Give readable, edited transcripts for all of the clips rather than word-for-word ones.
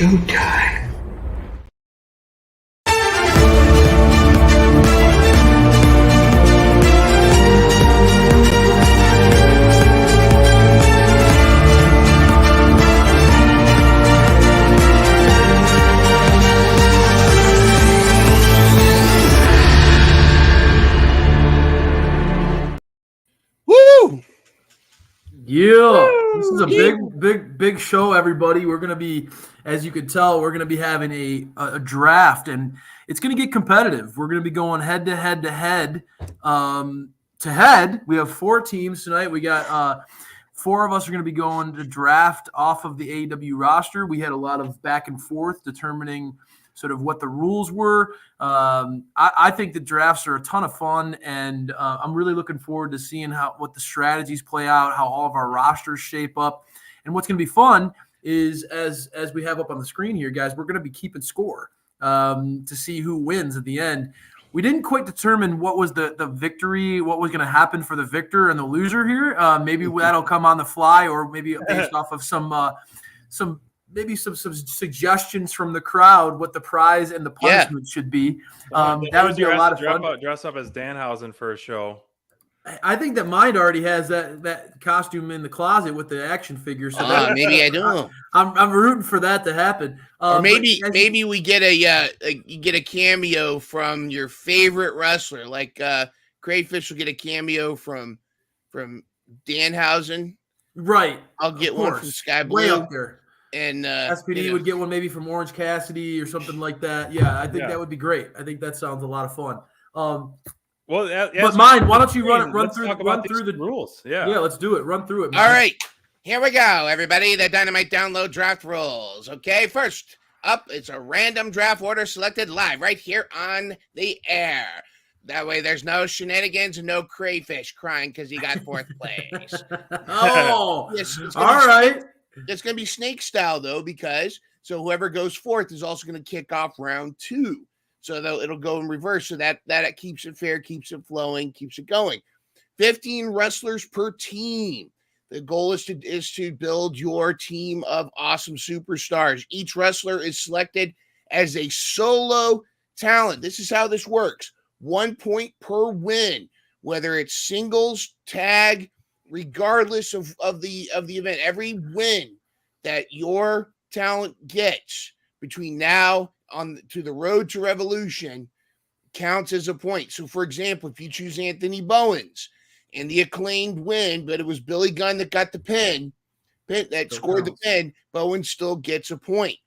showtime. Woo! Yeah, this is a big show, everybody. We're going to be, as you can tell, we're going to be having a draft, and it's going to get competitive. We're going to be going head to head to head. We have 4 teams tonight. We got 4 of us are going to be going to draft off of the AEW roster. We had a lot of back and forth determining sort of what the rules were. I think the drafts are a ton of fun, and I'm really looking forward to seeing what the strategies play out, how all of our rosters shape up. And what's going to be fun is, as we have up on the screen here, guys, we're going to be keeping score to see who wins at the end. We didn't quite determine what was the victory, what was going to happen for the victor and the loser here. Maybe that'll come on the fly, or maybe based off of some suggestions from the crowd what the prize and the punishment should be. That would be a lot of fun. Dress up as Danhausen for a show. I think that mine already has that costume in the closet with the action figure. So maybe I do. I'm rooting for that to happen. Or maybe we get you get a cameo from your favorite wrestler, like Crayfish will get a cameo from Danhausen. Right. I'll get one from Sky Blue. Way up there. And SPD would get one maybe from Orange Cassidy or something like that. Yeah, I think that would be great. I think that sounds a lot of fun. But mine, why don't you run through the rules? Yeah, let's do it. Run through it. Man. All right, here we go, everybody. The Dynamite download draft rules. Okay, first up, it's a random draft order selected live right here on the air. That way, there's no shenanigans and no Crayfish crying because he got 4th place. Oh, all right. It's going to be snake style, though, because whoever goes 4th is also going to kick off round 2. So it'll go in reverse. So that keeps it fair, keeps it flowing, keeps it going. 15 wrestlers per team. The goal is to build your team of awesome superstars. Each wrestler is selected as a solo talent. This is how this works. 1 point per win, whether it's singles, tag, regardless of the event. Every win that your talent gets between now to the road to Revolution counts as a point. So, for example, if you choose Anthony Bowens and the Acclaimed win, but it was Billy Gunn that got the pin that scored the pin, Bowens still gets a point.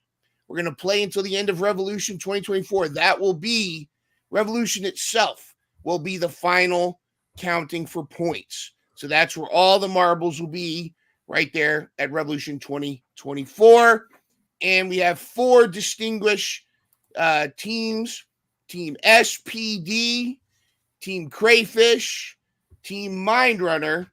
We're going to play until the end of Revolution 2024. That will be Revolution itself will be the final counting for points. So that's where all the marbles will be, right there at Revolution 2024. And we have 4 distinguished teams: Team SPD, Team Crayfish, Team Myndrunner,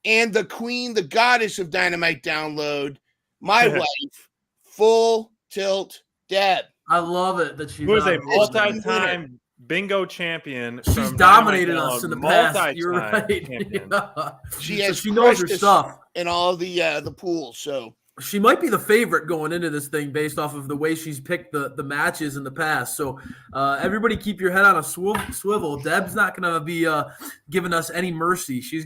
and the queen, the goddess of Dynamite download, my wife, Full Tilt Deb. I love it that she's a multi-time bingo champion. She's dominated us in the past. You're right. Yeah. She knows her stuff in all the pools. So she might be the favorite going into this thing based off of the way she's picked the matches in the past. So everybody keep your head on a swivel. Deb's not going to be giving us any mercy. She's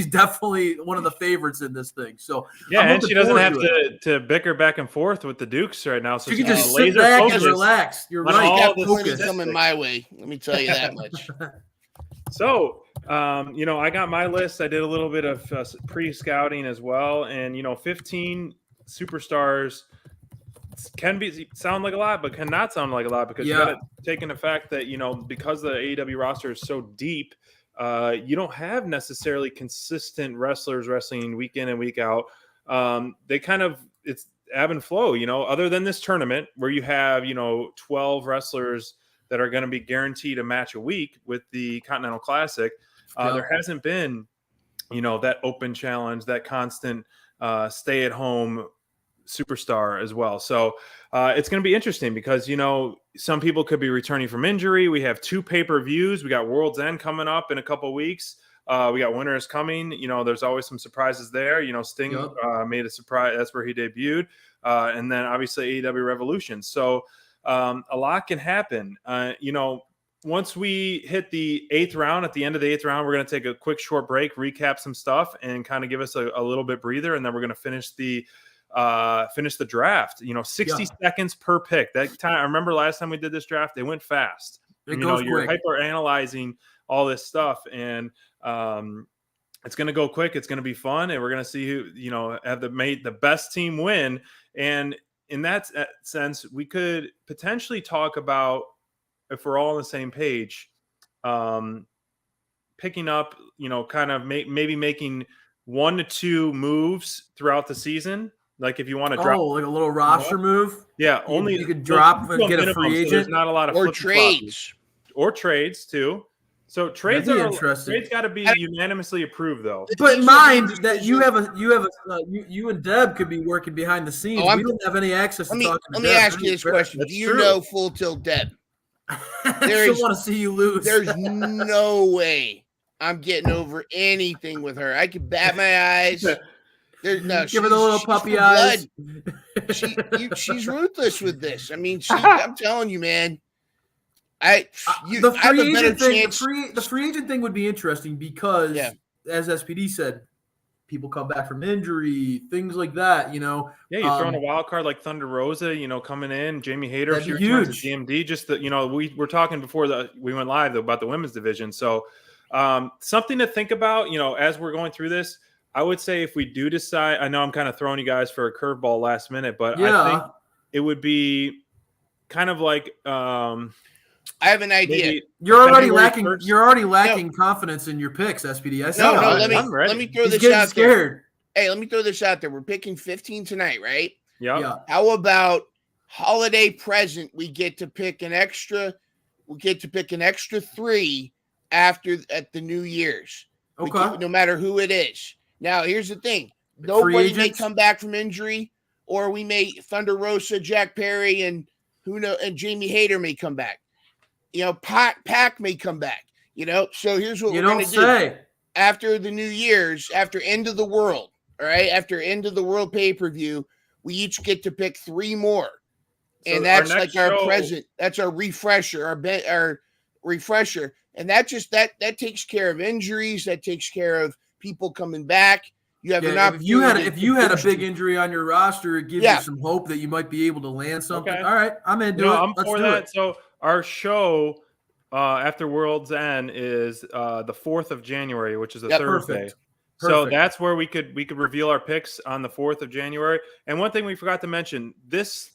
definitely one of the favorites in this thing. So and she doesn't have to bicker back and forth with the Dukes right now. So she can just sit back and relax. You're right. Got plenty coming my way. Let me tell you that much. So, I got my list. I did a little bit of pre-scouting as well. And, 15 superstars can sound like a lot, but cannot sound like a lot because you got to take into fact that, because the AEW roster is so deep, you don't have necessarily consistent wrestlers wrestling week in and week out. They it's ebb and flow, other than this tournament where you have, 12 wrestlers that are going to be guaranteed a match a week with the Continental Classic. There hasn't been, that open challenge, that constant stay-at-home superstar as well. So it's going to be interesting because, some people could be returning from injury. We have 2 pay-per-views. We got World's End coming up in a couple of weeks. We got winners coming. There's always some surprises there. Sting made a surprise. That's where he debuted. And then obviously AEW Revolution. So a lot can happen. Once we hit the 8th round, at the end of the 8th round, we're going to take a quick short break, recap some stuff, and kind of give us a little bit breather. And then we're going to finish the draft. 60 seconds per pick. That time, I remember last time we did this draft, they went fast. You're hyper analyzing all this stuff, and it's going to go quick. It's going to be fun, and we're going to see who have the best team win. And in that sense, we could potentially talk about, if we're all on the same page, picking up, kind of maybe making 1 to 2 moves throughout the season. Like if you want to drop, like a little roster move. Yeah, only you could drop and get a free agent. So there's not a lot of trades too. So trades got to be unanimously approved, though. But mind that you and Deb could be working behind the scenes. We don't have any access to talking to Deb. Let me ask you this question: do you know Full Tilt Deb? I still want to see you lose. There's no way I'm getting over anything with her. I could bat my eyes. Give her the little puppy eyes. She's ruthless with this. I mean, I'm telling you, man. The free agent thing would be interesting because, as SPD said, people come back from injury, things like that. You're throwing a wild card like Thunder Rosa, coming in. Jamie Hayter, she returns to GMD. Just we were talking before we went live about the women's division. So something to think about. As we're going through this, I would say if we do decide, I know I'm kind of throwing you guys for a curveball last minute, but I think it would be kind of like. I have an idea. You're already lacking confidence in your picks, SPD. Let me throw this out there. Hey, let me throw this out there. We're picking 15 tonight, right? Yeah. How about holiday present? We get to pick an extra 3 at the New Year's. Okay. No matter who it is. Now, here's the thing. Nobody may come back from injury, or we may Thunder Rosa, Jack Perry, and and Jamie Hayter may come back. Pac may come back. So here's what we're going to do. After the New Year's, after End of the World, all right? After End of the World pay-per-view, we each get to pick 3 more. So and that's like our present. That's our refresher, our refresher. And that takes care of injuries. That takes care of people coming back. You have an opportunity. If you had a big injury on your roster, it gives you some hope that you might be able to land something. Okay. All right, I'm into it. I'm for that. So our show after World's End is the 4th of January, which is a Thursday. Perfect. So that's where we could reveal our picks on the 4th of January. And one thing we forgot to mention, this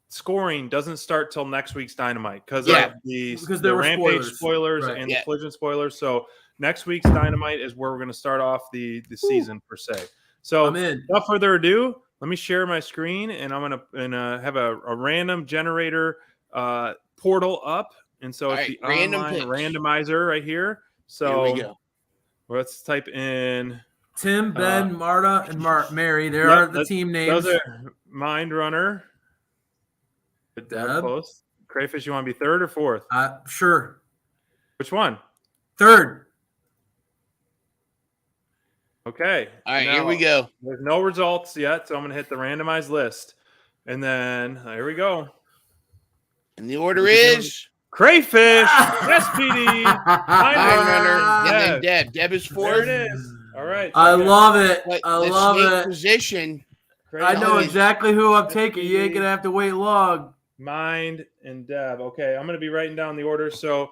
scoring doesn't start till next week's Dynamite because of the Rampage spoilers and the Collision spoilers. So next week's Dynamite is where we're going to start off the season per se. So without further ado, let me share my screen, and I'm going to have a random generator portal up. And so it's the online randomizer right here. So here we go. Let's type in Tim, Ben, Marta, and Mary. There are the team names. Those are Myndrunner. Close. Crayfish, you want to be 3rd or 4th? Sure. Which one? 3rd. Okay. All right, here we go. There's no results yet, so I'm going to hit the randomized list. And then here we go. And the order is Crayfish, SPD, Myndrunner, and then Deb. Deb is 4th. There it is. All right. I love it. I love it. Position. I know exactly who I'm taking. You ain't going to have to wait long. Mind and Deb. Okay, I'm going to be writing down the order. So,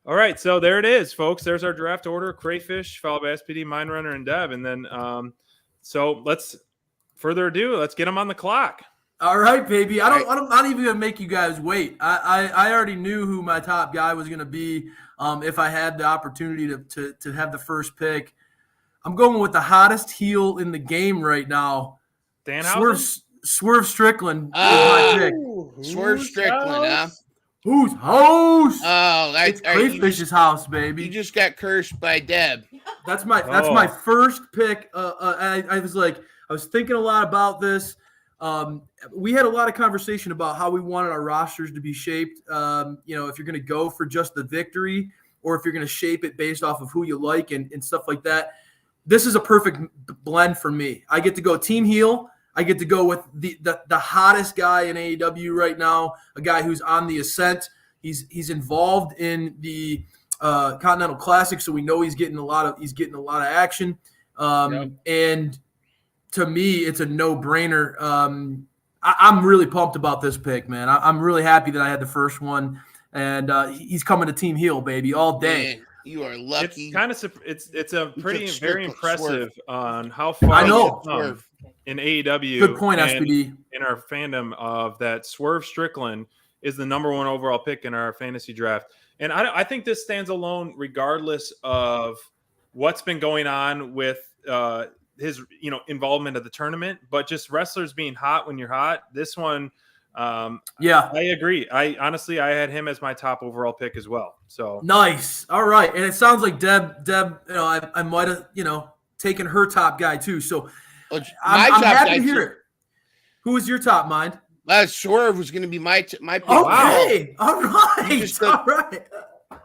all right. So there it is, folks. There's our draft order. Crayfish, followed by SPD, Myndrunner, and Deb. And then, so let's further ado. Let's get them on the clock. All right, baby. I'm not even gonna make you guys wait. I already knew who my top guy was gonna be. If I had the opportunity to have the first pick, I'm going with the hottest heel in the game right now. Swerve Strickland is my pick. Swerve Strickland, huh? Whose house? Oh, it's Crayfish's house, baby. You just got cursed by Deb. That's my first pick. I was thinking a lot about this. We had a lot of conversation about how we wanted our rosters to be shaped. If you're going to go for just the victory, or if you're going to shape it based off of who you like and stuff like that, this is a perfect blend for me. I get to go team heel. I get to go with the hottest guy in AEW right now, a guy who's on the ascent. He's involved in the Continental Classic, so we know he's getting a lot of action. And to me, it's a no-brainer. I'm really pumped about this pick, man. I'm really happy that I had the first one, and he's coming to team heel, baby, all day. Man, you are lucky. It's kind of it's a pretty very impressive on how I far know. we've come in AEW. Good point, and SPD. in our fandom of that Swerve Strickland is the number 1 overall pick in our fantasy draft. And I think this stands alone regardless of what's been going on with his involvement of the tournament, but just wrestlers being hot when you're hot. This one, I agree. I honestly had him as my top overall pick as well. So nice. All right. And it sounds like Deb, I might have, taken her top guy too. So I'm happy to hear it. Who was your top, Mind? Swerve was going to be my pick. Okay. Wow. All right. All right.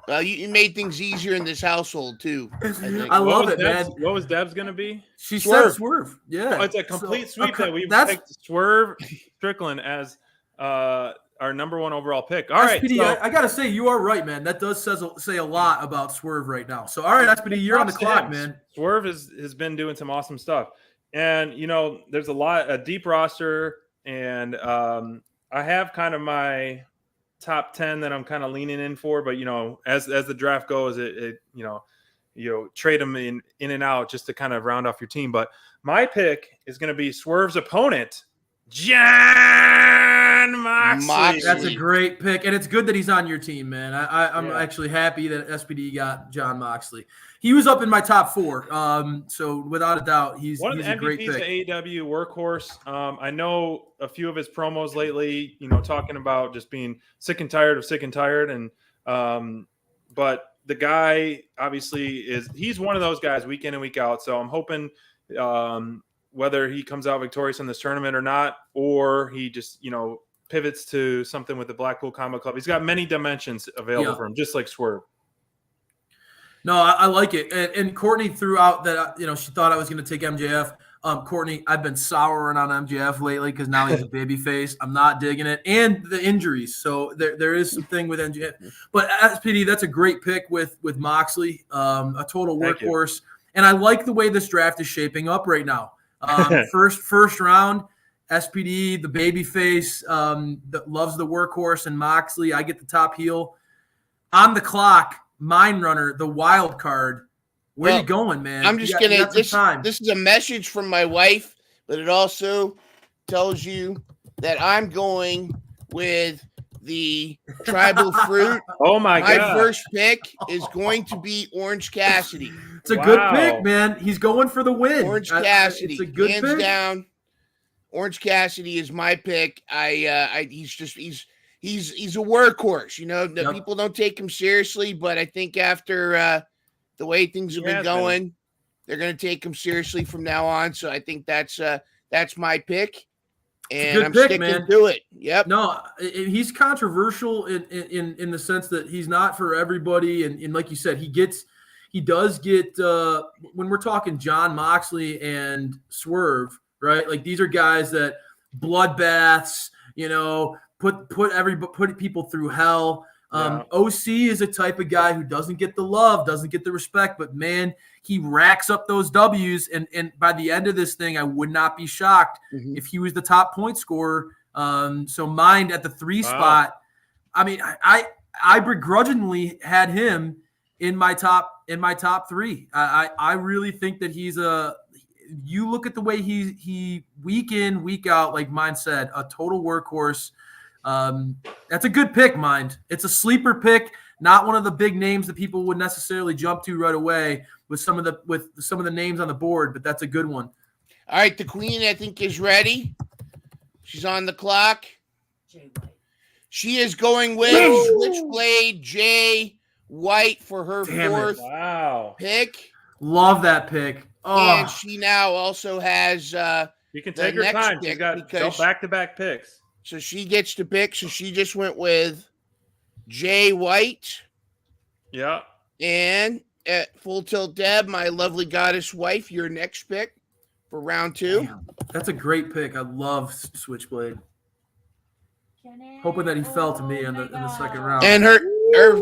Well, you made things easier in this household too. I love it, man. What was Deb's going to be? She said Swerve. Yeah. Oh, it's a complete sweep that we picked Swerve Strickland as our number 1 overall pick. All right. SPD, I got to say, you are right, man. That does say a lot about Swerve right now. So, all right, SPD, you're on the clock, man. Swerve has been doing some awesome stuff. And, there's a deep roster, and I have kind of my top 10 that I'm kind of leaning in for, but as the draft goes, it trade them in and out just to kind of round off your team. But my pick is going to be Swerve's opponent, John Moxley. That's a great pick, and it's good that he's on your team, man. I'm actually happy that SPD got John Moxley. He was up in my top 4, so without a doubt, he's one of the a great MVPs pick. of AEW workhorse. I know a few of his promos lately, talking about just being sick and tired, and but the guy obviously he's one of those guys week in and week out. So I'm hoping whether he comes out victorious in this tournament or not, or he just pivots to something with the Blackpool Combat Club. He's got many dimensions available for him, just like Swerve. No, I like it. And Courtney threw out that, she thought I was going to take MJF. Courtney, I've been souring on MJF lately because now he's a babyface. I'm not digging it. And the injuries. So there is something with MJF. But SPD, that's a great pick with Moxley, a total workhorse. And I like the way this draft is shaping up right now. First round, SPD, the babyface, that loves the workhorse, and Moxley, I get the top heel. On the clock, Myndrunner, the wild card. Where are you going, man? I'm just going to – this is a message from my wife, but it also tells you that I'm going with the tribal fruit. Oh, my God. My first pick is going to be Orange Cassidy. It's a good pick, man. He's going for the win. Orange Cassidy. It's a good hands pick. Down. Orange Cassidy is my pick. He's a workhorse. People don't take him seriously, but I think after the way things have been going, they're going to take him seriously from now on. So I think that's my pick, and I'm sticking to it. Yep. No, he's controversial in the sense that he's not for everybody, and like you said, he does get when we're talking John Moxley and Swerve, right? Like these are guys that bloodbaths, put people through hell. OC is a type of guy who doesn't get the love, doesn't get the respect, but man, he racks up those W's. And by the end of this thing, I would not be shocked if he was the top point scorer. So Mind at the 3 spot. I mean, I begrudgingly had him in my top 3. I really think that you look at the way he week in, week out, like Mind said, a total workhorse. That's a good pick, Mind. It's a sleeper pick, not one of the big names that people would necessarily jump to right away with some of the names on the board, but that's a good one. All right, the Queen, I think, is ready. She's on the clock. She is going with Switchblade Jay White for her fourth pick. Love that pick. Oh. And she now also has you can take her time. She's got back-to-back picks. So she gets to pick. So she just went with Jay White. Yeah. And at Full Tilt Deb, my lovely goddess wife, your next pick for round 2. Damn, that's a great pick. I love Switchblade. Hoping that he fell to me in the second round. And her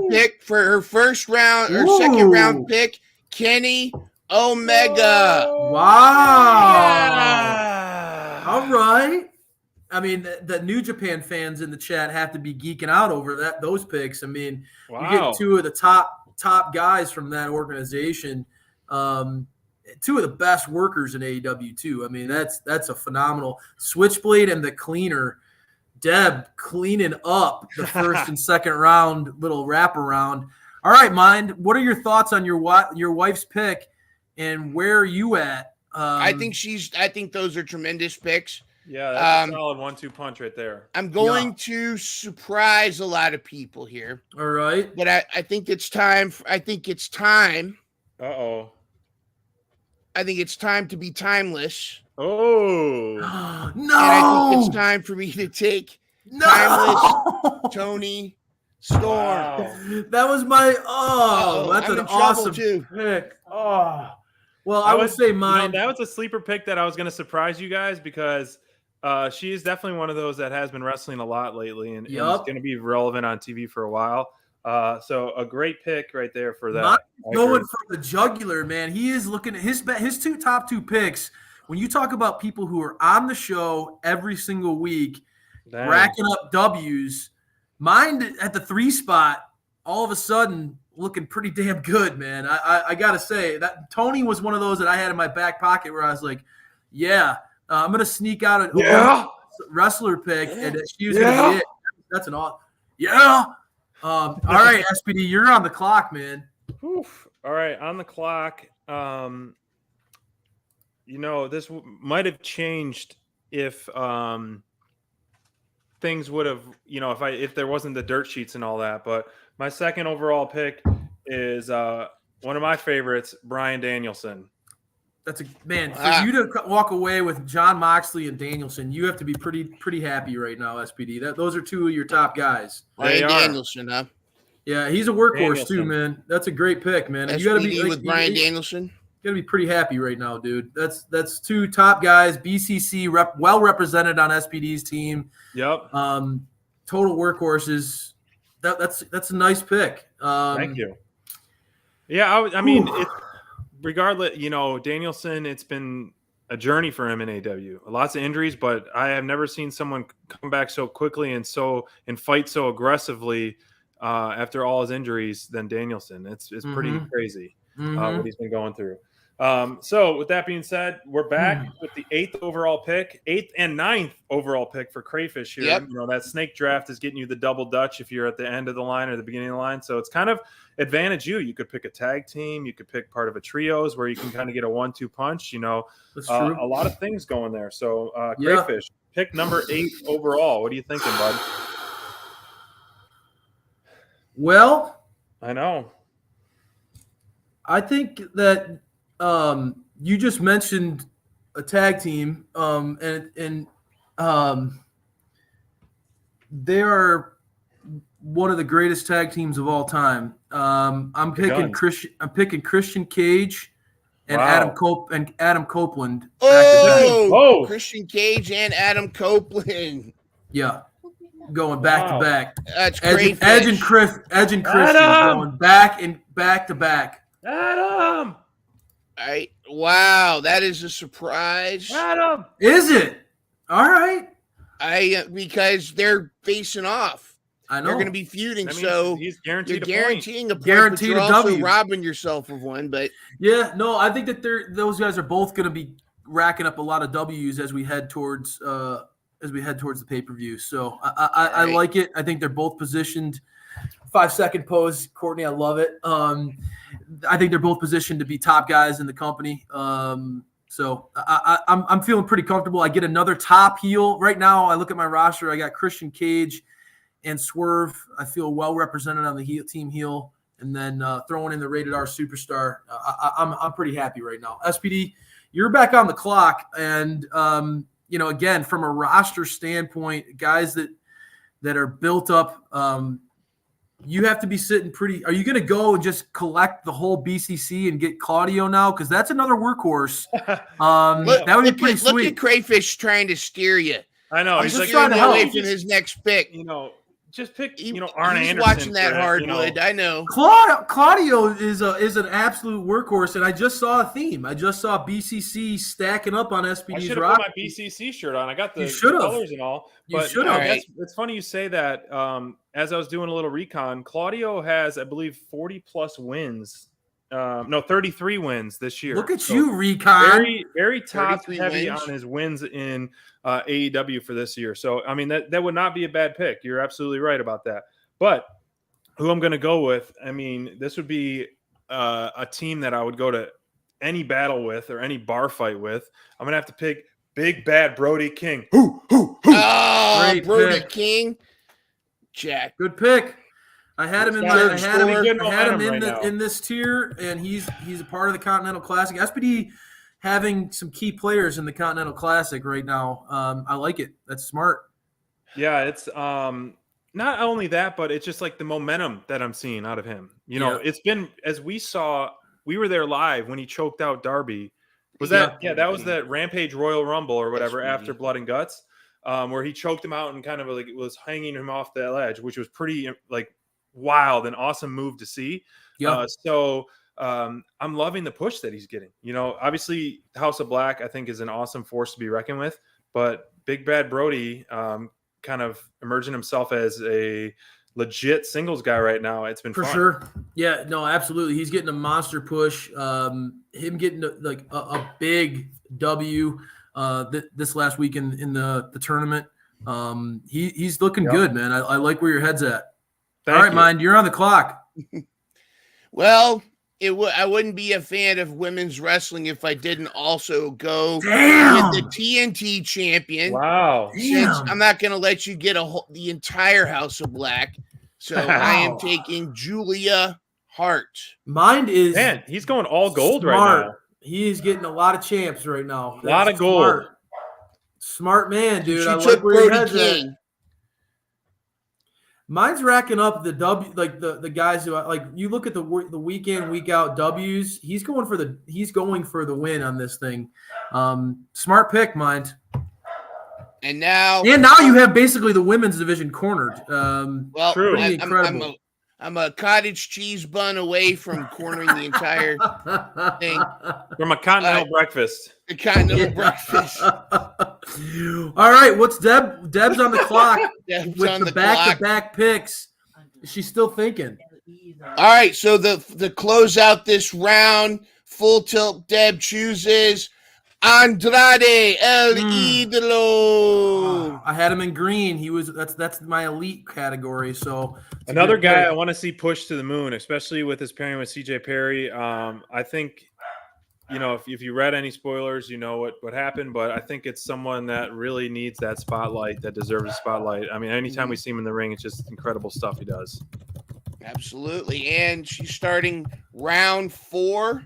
pick for her first round or second round pick, Kenny Omega. Wow. Yeah. All right. I mean, the New Japan fans in the chat have to be geeking out over those picks. I mean, you get 2 of the top guys from that organization, 2 of the best workers in AEW too. I mean, that's a phenomenal Switchblade and the Cleaner. Deb cleaning up the first and second round little wraparound. All right, Mind, what are your thoughts on your wife's pick, and where are you at? I think those are tremendous picks. Yeah, that's a solid 1-2 punch right there. I'm going to surprise a lot of people here. All right. But I think it's time. Uh-oh. I think it's time to be timeless. Oh. No. And I think it's time for me to take timeless Tony Storm. Wow. That was my that's an awesome pick. Oh. Well, I would say mine. That was a sleeper pick that I was going to surprise you guys because she is definitely one of those that has been wrestling a lot lately and is going to be relevant on TV for a while. So a great pick right there for that. Not going for the jugular, man. He is looking at his top two picks. When you talk about people who are on the show every single week, racking up W's, mine at the 3 spot, all of a sudden looking pretty damn good, man. I got to say that Tony was one of those that I had in my back pocket where I was like, I'm going to sneak out a wrestler pick, and she was going to be it. That's an awesome. Yeah. All right, SPD, you're on the clock, man. Oof. All right, on the clock. This might have changed if things would have, if there wasn't the dirt sheets and all that. But my second overall pick is one of my favorites, Bryan Danielson. That's for you to walk away with Jon Moxley and Danielson, you have to be pretty happy right now, SPD. Those are 2 of your top guys. Bryan Danielson, huh? Yeah, he's a workhorse too, man. That's a great pick, man. And you got to be with Bryan Danielson. You got to be pretty happy right now, dude. That's 2 top guys. BCC well represented on SPD's team. Yep. Total workhorses. That's a nice pick. Thank you. Yeah, I mean, regardless, Danielson, it's been a journey for him in AEW. Lots of injuries, but I have never seen someone come back so quickly and fight so aggressively after all his injuries than Danielson. It's pretty crazy what he's been going through. So with that being said, we're back with the 8th and 9th overall pick for Crayfish here. Yep. That snake draft is getting you the double Dutch if you're at the end of the line or the beginning of the line. So it's kind of advantage you. You could pick a tag team. You could pick part of a trios where you can kind of get a 1-2 punch. That's true. A lot of things going there. So Crayfish, pick number 8 overall. What are you thinking, bud? Well, I know. I think that you just mentioned a tag team, and they are one of the greatest tag teams of all time. I'm picking Christian Cage and Adam Copeland. Oh, Christian Cage and Adam Copeland. Yeah. Going back to back. That's great. Edge and Christian going back to back. Adam. Wow, that is a surprise. Adam. Is it? All right. Because they're facing off. I know. They're going to be feuding, so he's guaranteed you're guaranteeing a point, guaranteed but you're a also W. robbing yourself of one. But yeah, no, I think that those guys are both going to be racking up a lot of W's as we head towards the pay-per-view. So I like it. I think they're both positioned. 5-second pose, Courtney. I love it. I think they're both positioned to be top guys in the company. So I'm feeling pretty comfortable. I get another top heel right now. I look at my roster. I got Christian Cage and Swerve. I feel well represented on the team heel, and then throwing in the Rated R Superstar. I'm pretty happy right now. SPD, you're back on the clock, and again, from a roster standpoint, guys that are built up you have to be sitting pretty. Are you going to go and just collect the whole BCC and get Claudio now? Because that's another workhorse. That would be pretty sweet. Look at Crayfish trying to steer you. I know. I'm He's just like, trying to help. away from his next pick. Just pick, He's Arn Anderson. watching that for, hardwood. I know. Claudio is an absolute workhorse, and I just saw a theme. I just saw BCC stacking up on I SPD's should have rock. put my BCC shirt on. I got the You should've. colors and all. You But should've. it's funny you say that. As I was doing a little recon, Claudio has, I believe, 40-plus wins. 33 wins this year. Look at you, Recon. Very, very top 33 heavy wins. on his wins in AEW for this year. So, I mean, that would not be a bad pick. You're absolutely right about that. But who I'm going to go with, I mean, this would be a team that I would go to any battle with or any bar fight with. I'm going to have to pick Big Bad Brody King. Oh, Great Brody pick. King. Jack. Good pick. I had him in in this tier, and he's a part of the Continental Classic. SPD having some key players in the Continental Classic right now. I like it. That's smart. Yeah, it's not only that, but it's just like the momentum that I'm seeing out of him. It's been, as we saw, we were there live when he choked out Darby. That was that Rampage Royal Rumble or whatever after Blood and Guts, where he choked him out and kind of like was hanging him off the ledge, which was pretty like wild and awesome move to see. I'm loving the push that he's getting. Obviously House of Black I think is an awesome force to be reckoned with, but Big Bad Brody kind of emerging himself as a legit singles guy right now. It's been for fun. Sure. Yeah, no, absolutely. He's getting a monster push. Him getting like a big W this last week in the tournament. He's looking good, man. I like where your head's at. All right, Mind, you're on the clock. Well, I wouldn't be a fan of women's wrestling if I didn't also go with the TNT champion. Wow. Since I'm not going to let you get the entire House of Black. So I am taking Julia Hart. Mind is... Man, he's going all gold smart. right now. He is getting a lot of champs right now. A lot of gold. Smart man, dude. She I took like where your Brody head's King. at. Mine's racking up the W, like the guys who like. You look at the week in, week out W's. He's going for the win on this thing. Smart pick, Mind. And now you have basically the women's division cornered. well, true. Incredible. I'm a cottage cheese bun away from cornering the entire thing. From a continental breakfast. The continental breakfast. All right, what's Deb's on the clock Deb's with on the the back-to-back picks. Is she still thinking? All right, so the close out this round, full tilt Deb chooses Andrade El Idolo. I had him in green. That's my elite category. So Another guy I want to see push to the moon, especially with his pairing with CJ Perry. I think, if you read any spoilers, you know what happened, but I think it's someone that really needs that spotlight, that deserves a spotlight. I mean, anytime we see him in the ring, it's just incredible stuff he does. Absolutely. And she's starting round 4.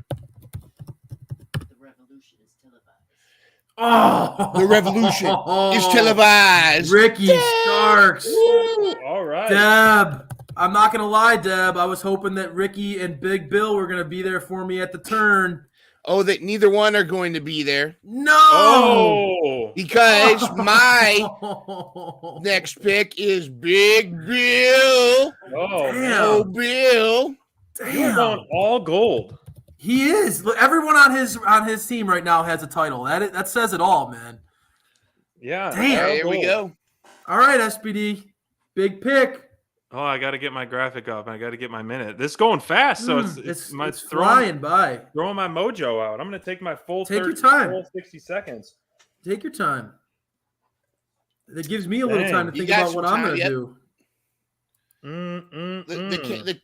Oh, The revolution is televised. Ricky Starks. All right. Deb, I'm not going to lie, Deb. I was hoping that Ricky and Big Bill were going to be there for me at the turn. Oh, that neither one are going to be there. No. Oh. Because my next pick is Big Bill. Oh, Damn. Oh, Bill. You're going all gold. He is. Look, everyone on his team right now has a title. That says it all, man. Yeah. Damn. All right, here we go. All right, SPD. Big pick. Oh, I got to get my graphic up. I got to get my minute. This is going fast, so It's throwing flying by. Throwing my mojo out. I'm going to take my full Take your 30, time. full 60 seconds. Take your time. That gives me a little Dang. time to You think got about some what I'm time, going to yep. do.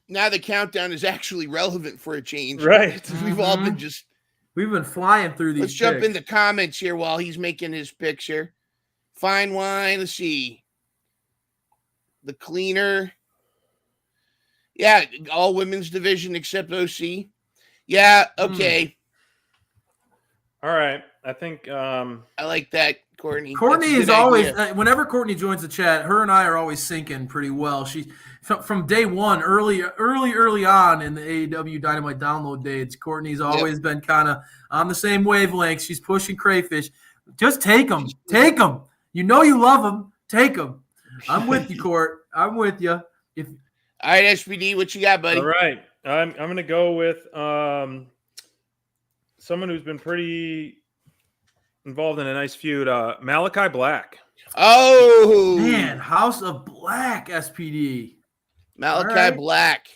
Now the countdown is actually relevant for a change. Right. We've all been We've been flying through these. Let's jump picks. in the comments here while he's making his picture. Fine wine. Let's see. The cleaner. Yeah, all women's division except OC. Yeah, okay. All right. I think I like that, Courtney. Courtney That's a is good always, idea. whenever Courtney joins the chat, her and I are always syncing pretty well. She from day one, early on in the AEW Dynamite download days, Courtney's always been kind of on the same wavelength. She's pushing Crayfish. Just take them. Take them. You know you love them. Take them. I'm with you, Court. I'm with you. All right, SPD, what you got, buddy? All right. I'm going to go with someone who's been pretty involved in a nice feud, Malachi Black. Oh, Man, House of Black, SPD. Malachi Black.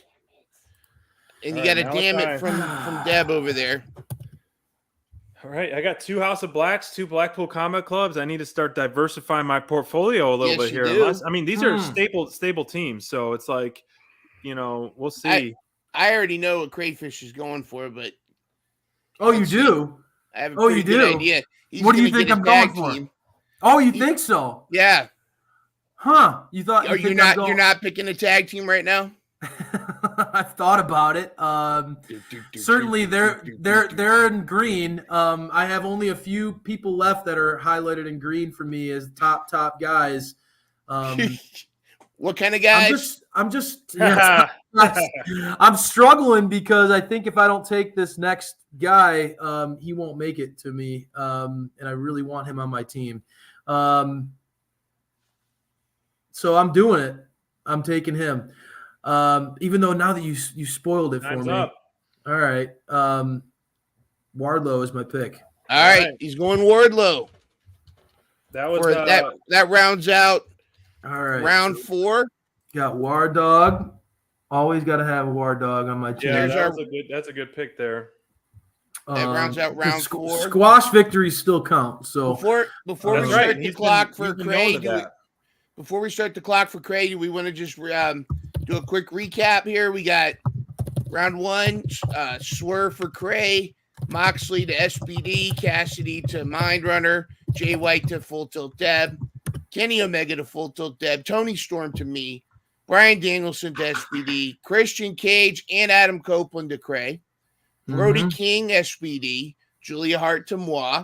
And you got a Malachi. damn it from Deb over there. All right, I got 2 House of Blacks, 2 Blackpool Combat Clubs. I need to start diversifying my portfolio a little bit here. These are stable teams, so it's like, we'll see. I already know what Crayfish is going for, but you do? I have a pretty good idea. What do you think I'm going for? Oh, you think so? Yeah. Huh? You thought you're not picking a tag team right now? I've thought about it. Certainly, they're in green. I have only a few people left that are highlighted in green for me as top guys. What kind of guys? I'm struggling because I think if I don't take this next guy, he won't make it to me, and I really want him on my team. So I'm doing it. I'm taking him. Even though now that you spoiled it for me. Up. All right. Wardlow is my pick. All right. He's going Wardlow. That was that rounds out. All right. Round 4. Got War Dog. Always got to have a War Dog on my team. Yeah, that's a good pick there. That rounds out round 4. Squash victories still count. So before we start the clock for Cray, before we start the clock for Cray, do we want to just do a quick recap here? We got round 1, Swerve for Cray, Moxley to SPD, Cassidy to Myndrunner, Jay White to Full Tilt Deb, Kenny Omega to Full Tilt Deb, Tony Storm to me, Brian Danielson to SPD, Christian Cage and Adam Copeland to Cray, Brody King, SPD, Julia Hart to moi,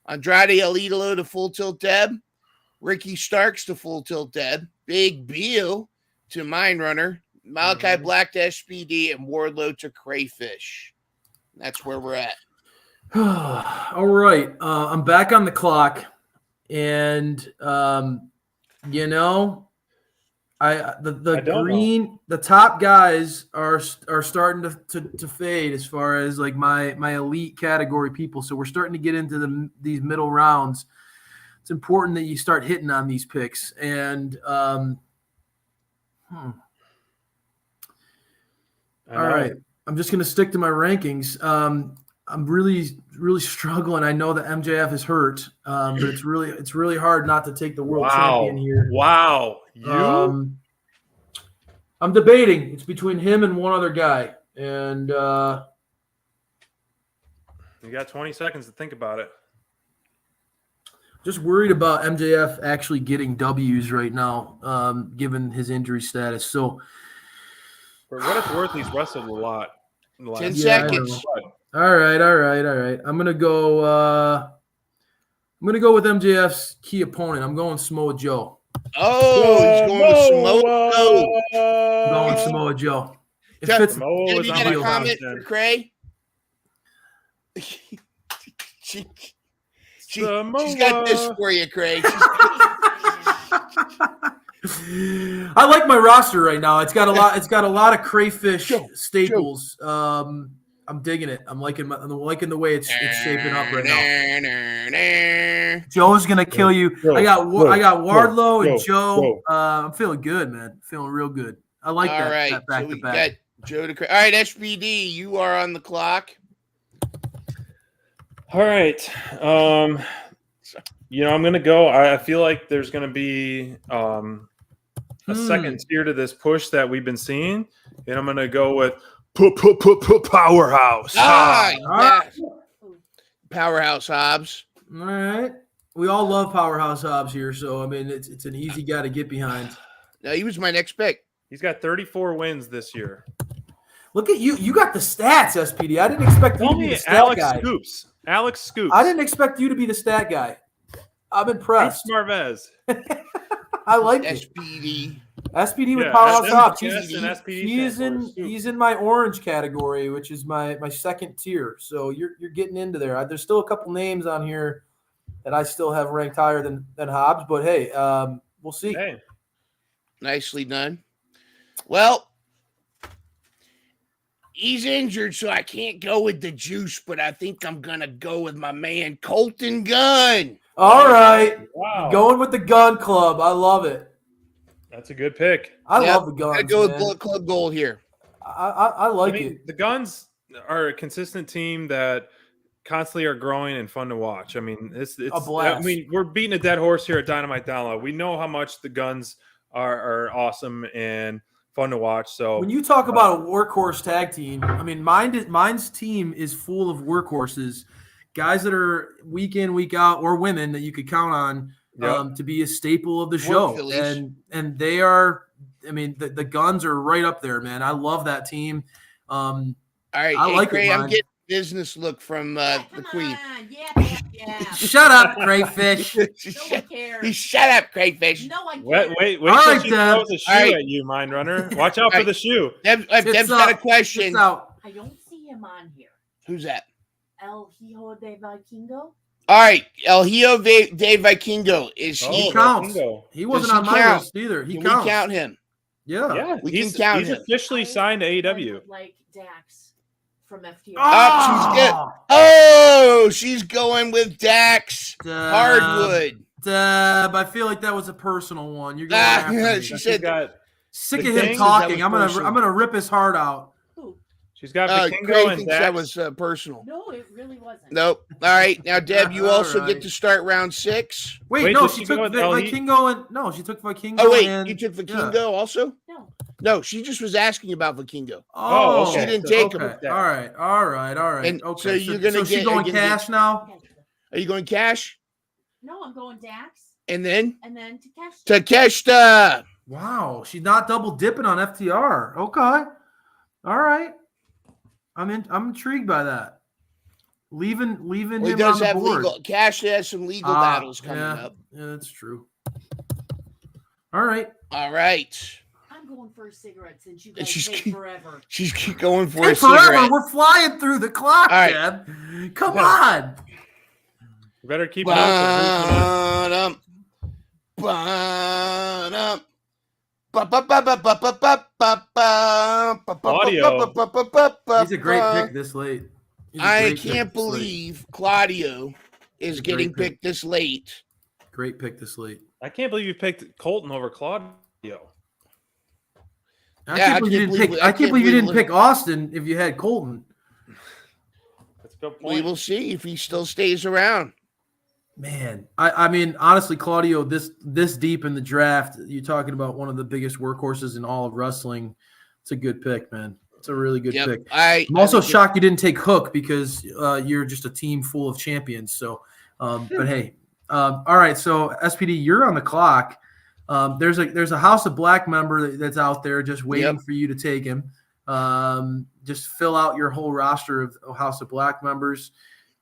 Andrade El Idolo to Full Tilt Deb, Ricky Starks to Full Tilt Deb, Big Beal to Myndrunner, Malachi Black to SPD, and Wardlow to Crayfish. That's where we're at. All right. I'm back on the clock. And, the top guys are starting to fade as far as like my elite category people. So we're starting to get into these middle rounds. It's important that you start hitting on these picks. And all right, I'm just going to stick to my rankings. I'm really, really struggling. I know that MJF is hurt, but it's really hard not to take the world champion here. Wow. I'm debating. It's between him and one other guy. And you got 20 seconds to think about it. Just worried about MJF actually getting W's right now, given his injury status. So, for what it's worth, he's wrestled a lot. 10 seconds. All right. I'm gonna go with MJF's key opponent. I'm going Samoa Joe. Oh, he's going with Samoa Joe. I'm going Samoa Joe. Did you get a comment for Cray? She's got this for you, Craig. I like my roster right now. It's got a lot of Crayfish staples. I'm digging it. I'm liking the way it's shaping up right now. Joe's gonna kill you. I got Wardlow and Joe. I'm feeling good, man. Feeling real good. I like that. All right, that back so we to back. got Joe to Craig. All right, SPD, you are on the clock. All right. I'm going to go. I feel like there's going to be a second tier to this push that we've been seeing, and I'm going to go with Powerhouse. Yes. Powerhouse Hobbs. All right. We all love Powerhouse Hobbs here, so I mean it's an easy guy to get behind. No, he was my next pick. He's got 34 wins this year. Look at you. You got the stats, SPD. I didn't expect you to be the stat Alex guy. Scoops. Alex Scoops. I didn't expect you to be the stat guy. I'm impressed. Scoops Marvez. I like it. SPD. SPD with Yeah, Powerhouse Hops. SPS and SPD He's stands for he's Scoops. in my orange category, which is my second tier. So you're getting into there. There's still a couple names on here that I still have ranked higher than Hobbs, but hey, we'll see. Hey, Nicely done. Well, he's injured, so I can't go with the juice, but I think I'm going to go with my man, Colton Gunn. All right. wow. Going with the gun club. I love it. That's a good pick. I love the guns. I go with man. Bullet Club Gold here. I like it. The Guns are a consistent team that constantly are growing and fun to watch. I mean, it's a blast. I mean, we're beating a dead horse here at Dynamite Download. We know how much the Guns are awesome and fun to watch. So when you talk about a workhorse tag team, I mean, mine's team is full of workhorses, guys that are week in, week out, or women that you could count on to be a staple of the show. And they are, I mean, the Guns are right up there, man. I love that team. All right, I like Gray, it, I'm getting a business look from the Queen. Yeah. Shut up, Crayfish. No one cares. Shut up, Crayfish. No one cares. wait All till right, she Deb. throws a shoe All right. at you, Myndrunner. Watch out for the shoe. Deb's Sits got a up. question. Sits out. I don't see him on here. Who's that? El Hijo de Vikingo? All right, El Hijo de Vikingo. Is He he? counts. Bingo. He wasn't Does on he my count? list either. He Can counts. we count him? Yeah. Yeah, We he's can count he's him. officially signed to AEW. Would like Dax from FTR. Oh, she's good. Oh, she's going with Dax Hardwood. Deb, I feel like that was a personal one. You're going after me. She She's said got Sick the of him thing is talking. that I'm was gonna personal. rip his heart out. Who? she's got Gray Vikingo and thinks Dax. that was personal. No, it really wasn't. Nope. All right, now Deb, you All also right. get to start round 6. Wait, Wait, no, did she she took go with LE? Vikingo and no, she took Vikingo. Oh wait, and, you took yeah. Vikingo also? No. No, she just was asking about Vikingo. Oh, okay. She didn't take okay. him. All right. And okay. so you're gonna so she's get- going are you gonna cash now. Are you going cash? No, I'm going Dax And then and then Takeshita. Takeshita. Wow, she's not double dipping on FTR. Okay, all right. I'm intrigued by that. Leaving Well, he him does on the have board. legal. Cash has some legal battles coming up. Yeah, that's true. All right. All right. I'm going for a cigarette since you And guys take forever. She's keep going for Hey, a forever. cigarette. We're flying through the clock, All right. Deb. Come on. You better keep it up. Ba-dum. He's a great pick this late. He's a I great pick can't this late. believe Claudio is a getting great pick. picked this late. Great pick this late. I can't believe you picked Colton over Claudio. I Yeah, can't believe you didn't pick Austin if you had Colton. That's a good We point. will see if he still stays around. Man, I mean, honestly, Claudio, this deep in the draft, you're talking about one of the biggest workhorses in all of wrestling. It's a good pick, man. It's a really good pick. I'm also shocked you didn't take Hook because you're just a team full of champions. So, but hey, all right. So SPD, you're on the clock. There's a House of Black member that's out there just waiting for you to take him. Just fill out your whole roster of House of Black members.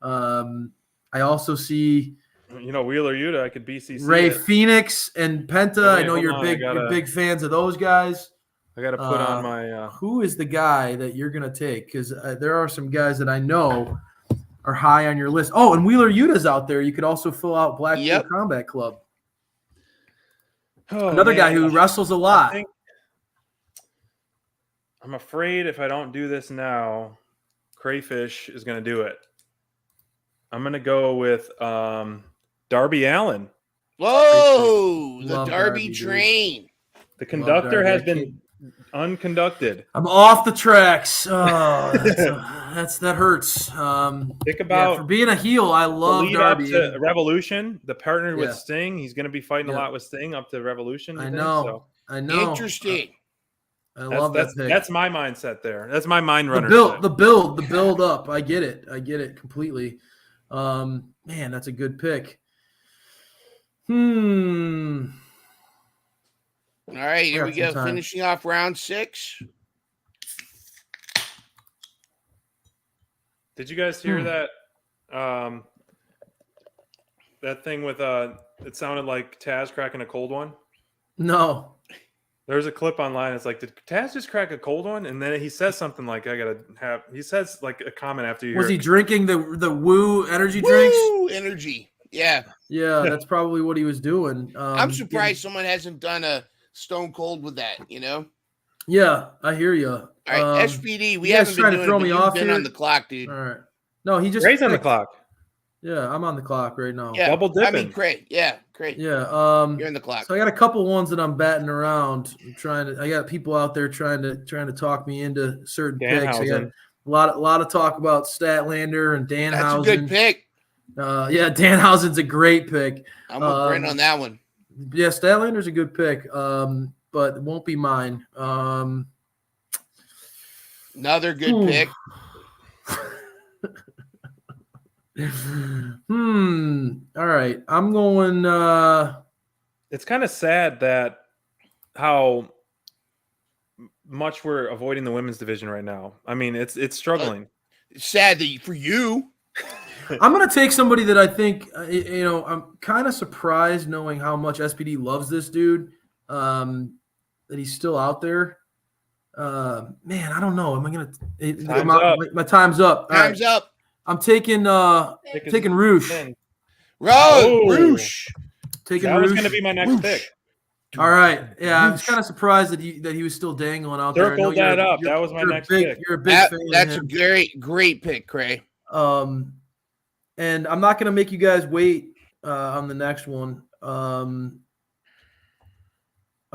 I also see Wheeler Yuta. I could BCC Ray it. Phoenix and Penta. Oh, wait, I know hold you're on, you're big fans of those guys. I got to put on my. Who is the guy that you're gonna take? Because there are some guys that I know are high on your list. Oh, and Wheeler Yuta's out there. You could also fill out Blackpool Combat Club. Another guy who wrestles a lot. I'm afraid if I don't do this now, Crayfish is going to do it. I'm going to go with Darby Allin. Whoa, the Love Darby Darby, train. The conductor Darby. has been unconducted. I'm off the tracks. Oh, that hurts. Think about for being a heel. I the love lead Darby. up to Revolution. The partner with Yeah. Sting. He's going to be fighting a Yeah. lot with Sting up to Revolution. I know. Interesting. I love that pick. That's my mindset there. That's my mind the runner. build up. I get it completely. Man, that's a good pick. All right, here we go. Some time. Finishing off round 6. Did you guys hear that that thing with it sounded like Taz cracking a cold one. No. There's a clip online. It's like, did Taz just crack a cold one? And then he says something like, he says like a comment after you Was hear he it. drinking the Woo energy drinks? Woo, energy. Yeah. Yeah, that's probably what he was doing. I'm surprised someone hasn't done a Stone Cold with that, you know? Yeah, I hear you. All right, SPD, we you guys haven't been trying to doing throw it, but me you've off been here? on the clock, dude. All right. No, he just Ray's on the picked. clock. Yeah, I'm on the clock right now. Yeah, Double I mean, dipping. Craig. Yeah, Craig. Yeah. You're in the clock. So I got a couple ones that I'm batting around. I got people out there trying to talk me into certain picks. I got Danhausen. a lot of talk about Statlander and Danhausen. That's a good pick. Yeah, Danhausen's a great pick. I'm with Brent on that one. Yeah, Statlander's a good pick. But it won't be mine. Another good pick. All right. I'm going It's kind of sad that how much we're avoiding the women's division right now. I mean, it's struggling. Sad that for you. I'm going to take somebody that I think I'm kind of surprised knowing how much SPD loves this dude. That he's still out there. Man, I don't know. Am I going to my time's up. Time's up. I'm taking Roosh. Roosh. Taking That was Roosh. going to be my next pick. All right. Yeah, I was kind of surprised that he was still dangling out there. Circle that up. That was my next pick. You're a big fan. That's of a him. great pick, Cray. And I'm not going to make you guys wait on the next one. I'm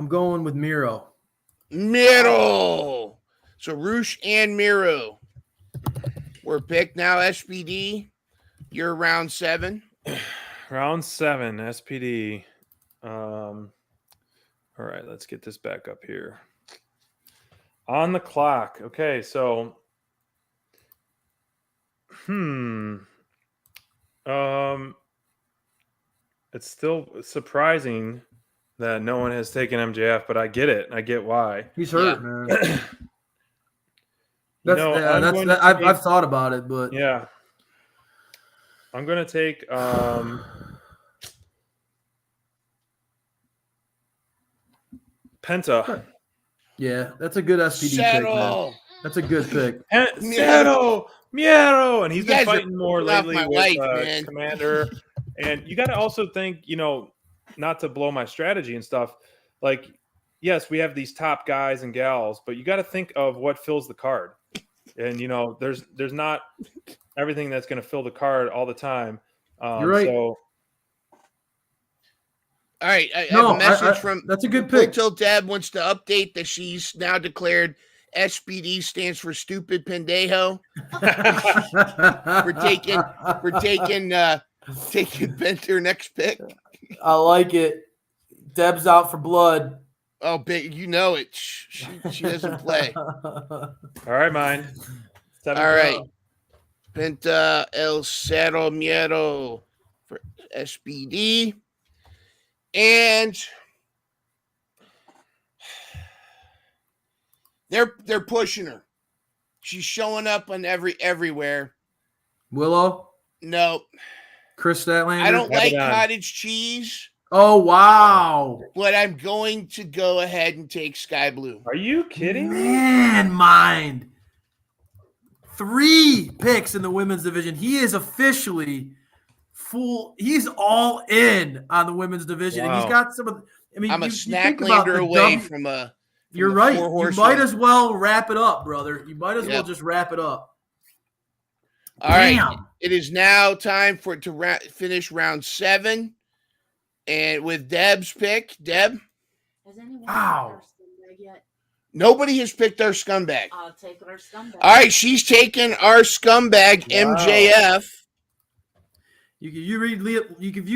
going with Miro. Miro. So Roosh and Miro were picked. Now SPD, you're round 7. Round 7, SPD. All right, let's get this back up here. On the clock. Okay, so it's still surprising that no one has taken MJF, but I get it. I get why. He's hurt, man. I've thought about it, but yeah, I'm gonna take Penta. Yeah, that's a good SPD pick, man. That's a good pick. Miedo, and he's been fighting more off lately my with life, Commander. And you got to also think, not to blow my strategy and stuff. Like, yes, we have these top guys and gals, but you got to think of what fills the card. And there's not everything that's going to fill the card all the time. You're right. So, all right, I have a message from that's a good pick. Till Deb wants to update that she's now declared SPD stands for stupid pendejo. we're taking Benter next pick. I like it. Deb's out for blood. Oh, you know it. She doesn't play. all right, mine. All right. Penta El Cero Miedo for SPD. And they're pushing her. She's showing up on everywhere. Willow? No. Chris Statlander? I don't like cottage cheese. Oh, wow. But I'm going to go ahead and take Sky Blue. Are you kidding me? Man, mind. 3 picks in the women's division. He is officially full. He's all in on the women's division. Wow. And he's got some of I'm a Snacklander away from a You're right. You might as well wrap it up, brother. You might as well just wrap it up. All right. It is now time to finish round 7. And with Deb's pick, Deb. Has anyone picked Wow. our scumbag yet? Nobody has picked our scumbag. I'll take our scumbag. All right, she's taking our scumbag, MJF. If you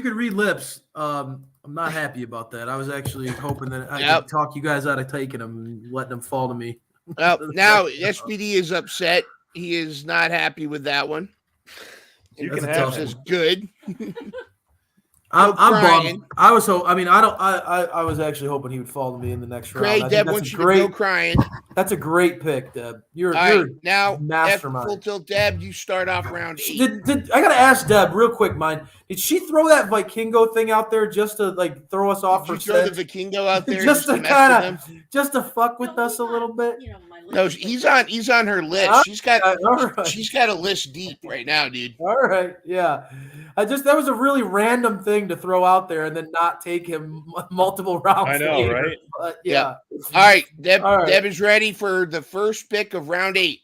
could read lips, I'm not happy about that. I was actually hoping that I could talk you guys out of taking them and letting them fall to me. Well, now SPD is upset. He is not happy with that one. You That's can a have tough Says it. good. I'm crying. bummed. I was I was actually hoping he would fall to me in the next round. Craig, I think Deb that's wants a you great. to go crying. That's a great pick, Deb. You're All right, a now Full mastermind. Tilt Deb, you start off round 8. Did I gotta ask Deb real quick, mine? Did she throw that Vikingo thing out there just to like throw us off Did you her throw scent? the Vikingo out there just to mess with kind them? of just to fuck with No, us a little bit? You know, my No, list is he's like on her list. All She's got right. a list deep right now, dude. All right, yeah. That was a really random thing to throw out there and then not take him multiple rounds. I know, later. right? But yeah. All right, Deb. All right. Deb is ready for the first pick of round 8.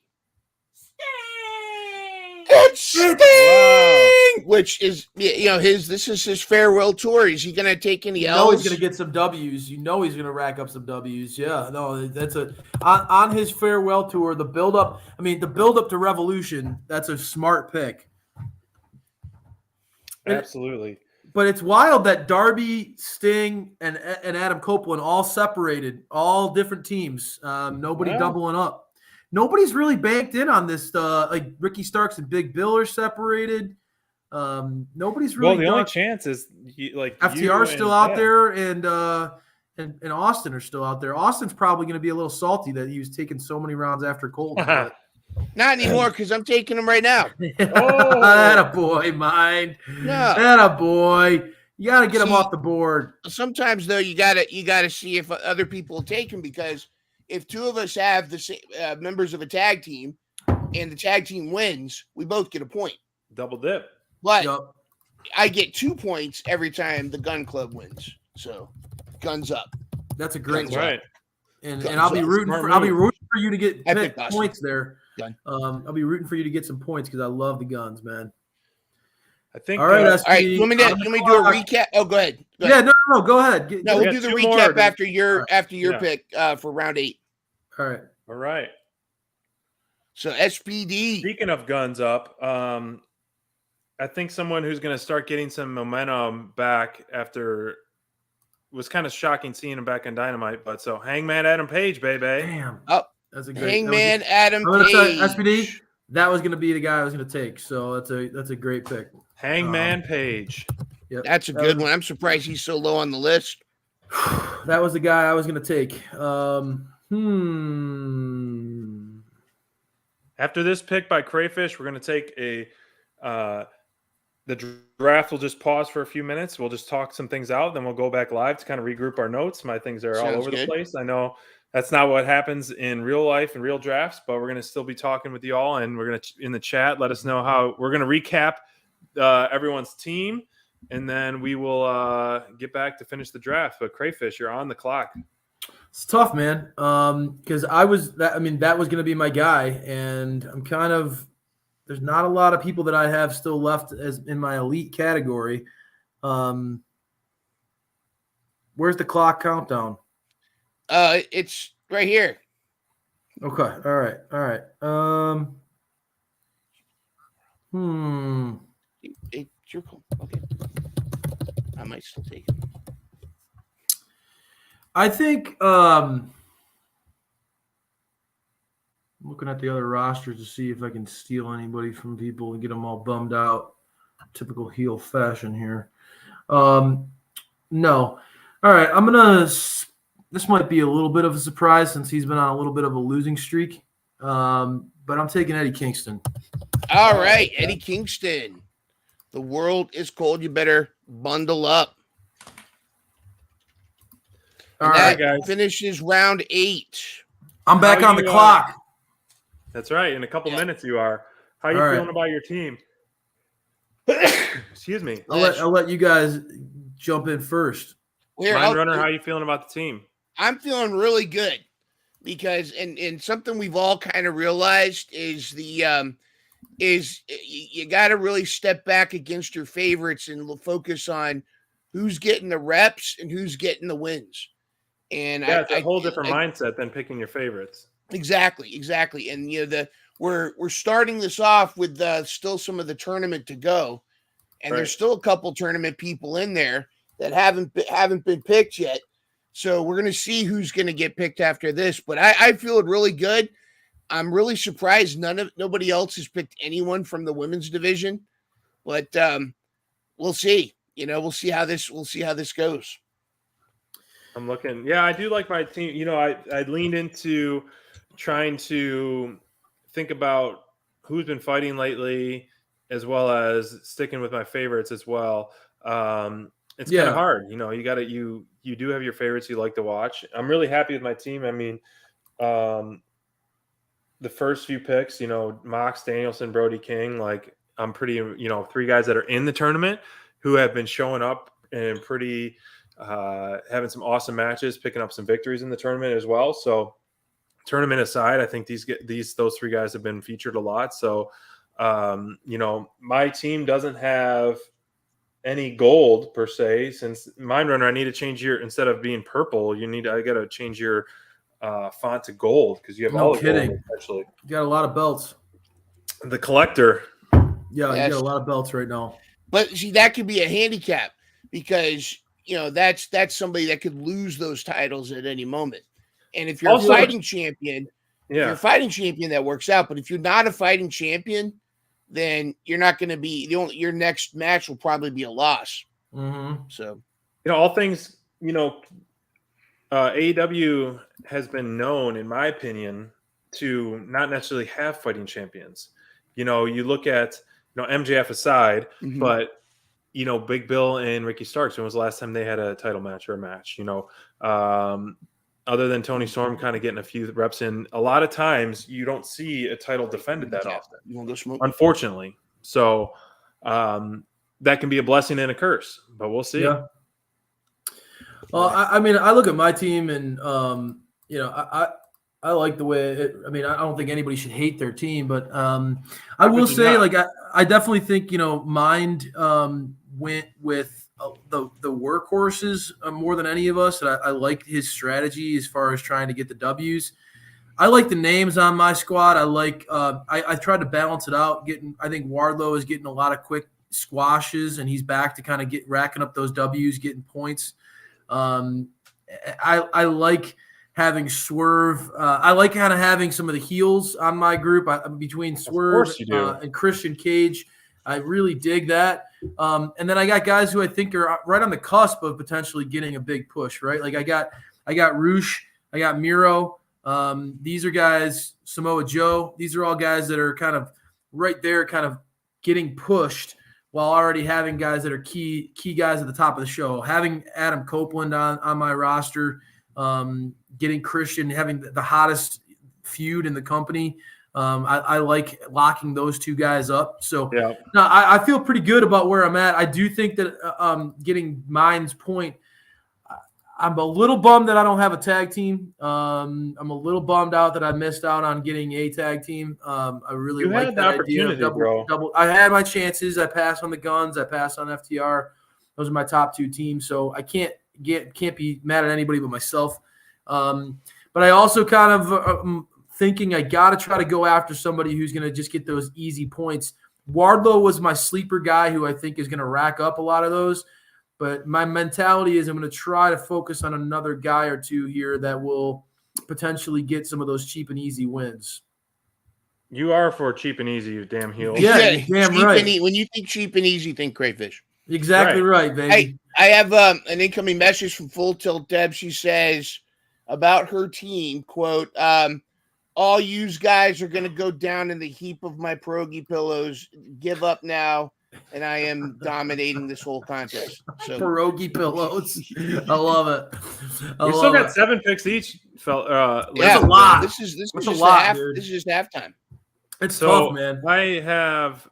Sting! It's Sting, Wow. which is this is his farewell tour. Is he gonna take any You know L's? he's gonna get some W's. You know he's gonna rack up some W's. Yeah, no, that's on his farewell tour. The build up. I mean, the build up to Revolution. That's a smart pick. Absolutely. But it's wild that Darby, Sting, and Adam Copeland all separated, all different teams. Nobody Wow. doubling up. Nobody's really banked in on this. Like Ricky Starks and Big Bill are separated. Nobody's really. Well, the only chance is like FTR you still and out Deb. there, and Austin are still out there. Austin's probably going to be a little salty that he was taking so many rounds after Colton. But Not anymore, because I'm taking him right now. Oh. Attaboy, mine. No. Attaboy. You got to get him See- off the board. Sometimes though, you gotta see if other people will take him, because if two of us have the same members of a tag team, and the tag team wins, we both get a point. Double dip. But Yup. I get 2 points every time the Gun Club wins. So, guns up. That's a great That's one. Right. And I'll be rooting Smart for I'll be move. rooting for you to get I picked Austin. points there. Gun. I'll be rooting for you to get some points because I love the guns, man. I think. All right, All right, you want me to on the do a clock. recap? Oh, go ahead. Go Yeah, ahead. no, go ahead. No, we we'll got do the 2 recap more. after your Yeah. pick for round 8. All right. All right. So SPD. Speaking of guns up, I think someone who's going to start getting some momentum back after it was kind of shocking seeing him back on Dynamite. But so Hangman Adam Page, baby. Damn. Oh, That's a great Hangman Adam I'm gonna tell you, Page. SPD, that was going to be the guy I was going to take. So that's a great pick. Hangman Page. Yep. That's a That good was- one. I'm surprised he's so low on the list. That was the guy I was going to take. After this pick by Crayfish, we're going to take the draft will just pause for a few minutes. We'll just talk some things out. Then we'll go back live to kind of regroup our notes. My things are all Sounds over the good. place. I know that's not what happens in real life and real drafts, but we're going to still be talking with you all, and we're going to in the chat let us know how we're going to recap everyone's team, and then we will get back to finish the draft. But Crayfish, you're on the clock. It's tough, man. Because that was going to be my guy, and I'm kind of there's not a lot of people that I have still left as in my elite category. Where's the clock countdown? It's right here. Okay, all right. It's your call. Okay. I might still take it. I think looking at the other rosters to see if I can steal anybody from people and get them all bummed out. Typical heel fashion here. No. All right, I'm gonna. This might be a little bit of a surprise since he's been on a little bit of a losing streak. But I'm taking Eddie Kingston. All right, Eddie Kingston. The world is cold. You better bundle up. All And right, that guys. finishes round 8. I'm back How on the you, clock. That's right. In a couple minutes, you are. How you All right. feeling about your team? Excuse me. I'll let you guys jump in first. Myndrunner, how you feeling about the team? I'm feeling really good because and something we've all kind of realized is you got to really step back against your favorites and focus on who's getting the reps and who's getting the wins. And Yeah, it's a whole different mindset than picking your favorites. Exactly. And we're starting this off with still some of the tournament to go, and Right. there's still a couple tournament people in there that haven't been picked yet. So we're gonna see who's gonna get picked after this. But I feel really good. I'm really surprised nobody else has picked anyone from the women's division, but we'll see. we'll see how this goes. I'm looking. Yeah, I do like my team. I leaned into trying to think about who's been fighting lately, as well as sticking with my favorites as well. It's kind of hard. You do have your favorites you like to watch. I'm really happy with my team. I mean, the first few picks, Mox, Danielson, Brody King, like I'm pretty, three guys that are in the tournament who have been showing up and pretty having some awesome matches, picking up some victories in the tournament as well. So tournament aside, I think those three guys have been featured a lot. So, my team doesn't have any gold per se, since Myndrunner, I need to change instead of being purple, I got to change your font to gold, because you have all the gold, essentially. You got a lot of belts. The collector. Yeah, you got a lot of belts right now. But see, that could be a handicap, because that's somebody that could lose those titles at any moment. And if you're Also, a fighting champion, you're a fighting champion, that works out. But if you're not a fighting champion, then you're not going to be your next match will probably be a loss. Mm-hmm. So, all things, AEW has been known, in my opinion, to not necessarily have fighting champions. You look at, MJF aside, but Big Bill and Ricky Starks, when was the last time they had a title match or a match? Other than Tony Storm kind of getting a few reps in, a lot of times you don't see a title defended that often, unfortunately. So that can be a blessing and a curse, but we'll see. Yeah. Well, I mean, I look at my team, and I like the way I don't think anybody should hate their team, but I will say, I definitely think Mind went with the workhorses more than any of us. And I like his strategy as far as trying to get the W's. I like the names on my squad. I tried to balance it out. I think Wardlow is getting a lot of quick squashes, and he's back to kind of racking up those W's, getting points. I like having Swerve. I like kind of having some of the heels on my group between Swerve and Christian Cage. I really dig that. And then I got guys who I think are right on the cusp of potentially getting a big push, right? Like I got Roosh, I got Miro. These are guys, Samoa Joe. These are all guys that are kind of right there, kind of getting pushed, while already having guys that are key guys at the top of the show. Having Adam Copeland on my roster, getting Christian, having the hottest feud in the company. I like locking those two guys up. So no, I feel pretty good about where I'm at. I do think that getting Mind's point, I'm a little bummed that I don't have a tag team. I'm a little bummed out that I missed out on getting a tag team. I really like that idea of double. I had my chances. I passed on the Guns. I passed on FTR. Those are my top two teams. So I can't be mad at anybody but myself. But I also kind of thinking I got to try to go after somebody who's going to just get those easy points. Wardlow was my sleeper guy who I think is going to rack up a lot of those. But my mentality is I'm going to try to focus on another guy or two here that will potentially get some of those cheap and easy wins. You are for cheap and easy, you damn heel. Yeah, damn right. When you think cheap and easy, think Crayfish. Exactly right, baby. I have an incoming message from Full Tilt Deb. She says about her team, quote, all yous guys are going to go down in the heap of my pierogi pillows. Give up now, and I am dominating this whole contest. So pierogi pillows. I love it. We still got 7 picks each. That's a lot. This is a just lot, this is just halftime. It's tough, man. I have.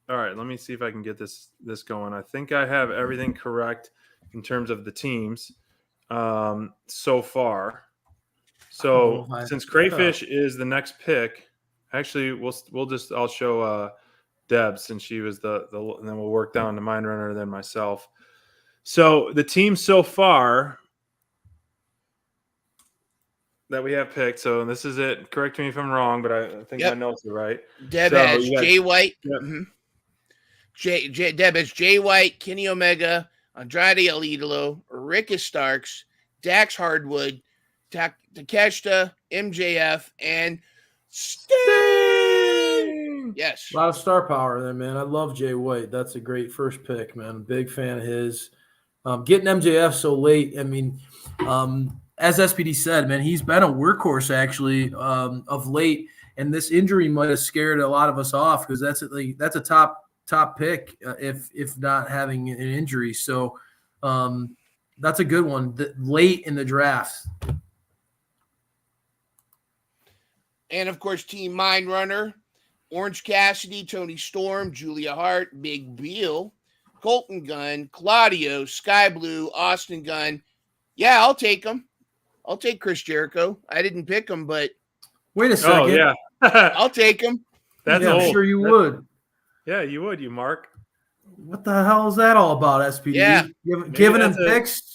All right, let me see if I can get this going. I think I have everything correct in terms of the teams so far. So since Crayfish is the next pick, actually I'll show Deb, since she was and then we'll work down to Myndrunner, then myself. So the team so far that we have picked. So this is it. Correct me if I'm wrong, but I think my notes are right. Deb has Jay White. Yep. Mm-hmm. Deb has Jay White, Kenny Omega, Andrade El Idolo, Ricky Starks, Dax Hardwood, Takeshita, MJF, and Sting. Yes. A lot of star power there, man. I love Jay White. That's a great first pick, man. I'm a big fan of his. Getting MJF so late, I mean, as SPD said, man, he's been a workhorse actually of late, and this injury might have scared a lot of us off because that's a top pick if not having an injury. So that's a good one. Late in the draft. And of course, Team Myndrunner, Orange Cassidy, Tony Storm, Julia Hart, Big Beal, Colton Gunn, Claudio, Sky Blue, Austin Gunn. Yeah, I'll take him. I'll take Chris Jericho. I didn't pick him, but wait a second. Oh yeah, I'll take him. that's yeah, old. I'm sure you would. Yeah, you would, you Mark. What the hell is that all about, SPD? Yeah. Giving him that's picks?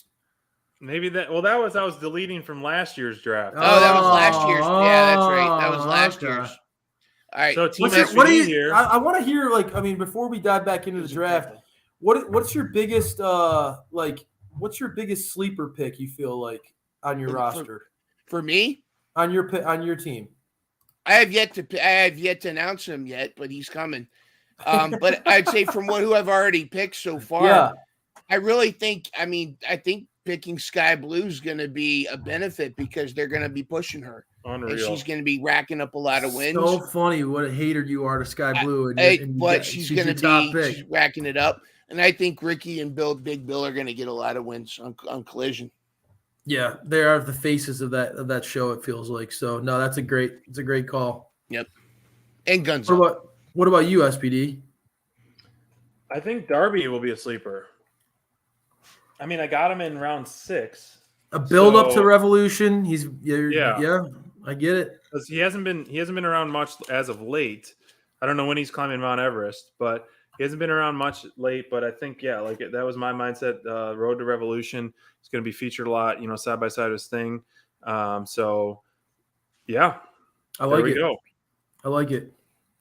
Maybe that. Well, that was I was deleting from last year's draft. Oh, that was last year's. Yeah, that's right. That was last okay. year's. All right. So Team What do SPD you? here. I want to hear before we dive back into the draft, what's your biggest what's your biggest sleeper pick you feel like on your roster For me, on your team? I have yet to announce him yet, but he's coming. But I'd say from who I've already picked so far, Yeah. I really think. I think picking Sky Blue is going to be a benefit because they're going to be pushing her, and Unreal. she's going to be racking up a lot of wins. So funny what a hater you are to Sky Blue, But she's going your to top be pick. racking it up, and I think Ricky and Big Bill are going to get a lot of wins on Collision. Yeah, they are the faces of that show. It feels like so. No, it's a great call. Yep, and guns. What about you, SPD? I think Darby will be a sleeper. I mean, I got him in round 6. A build up to So- Revolution. Yeah. I get it. Because he hasn't been around much as of late. I don't know when he's climbing Mount Everest, but he hasn't been around much late. But I think that was my mindset. Road to Revolution. He's going to be featured a lot, side by side with Sting. So yeah, I there like we it. go. I like it.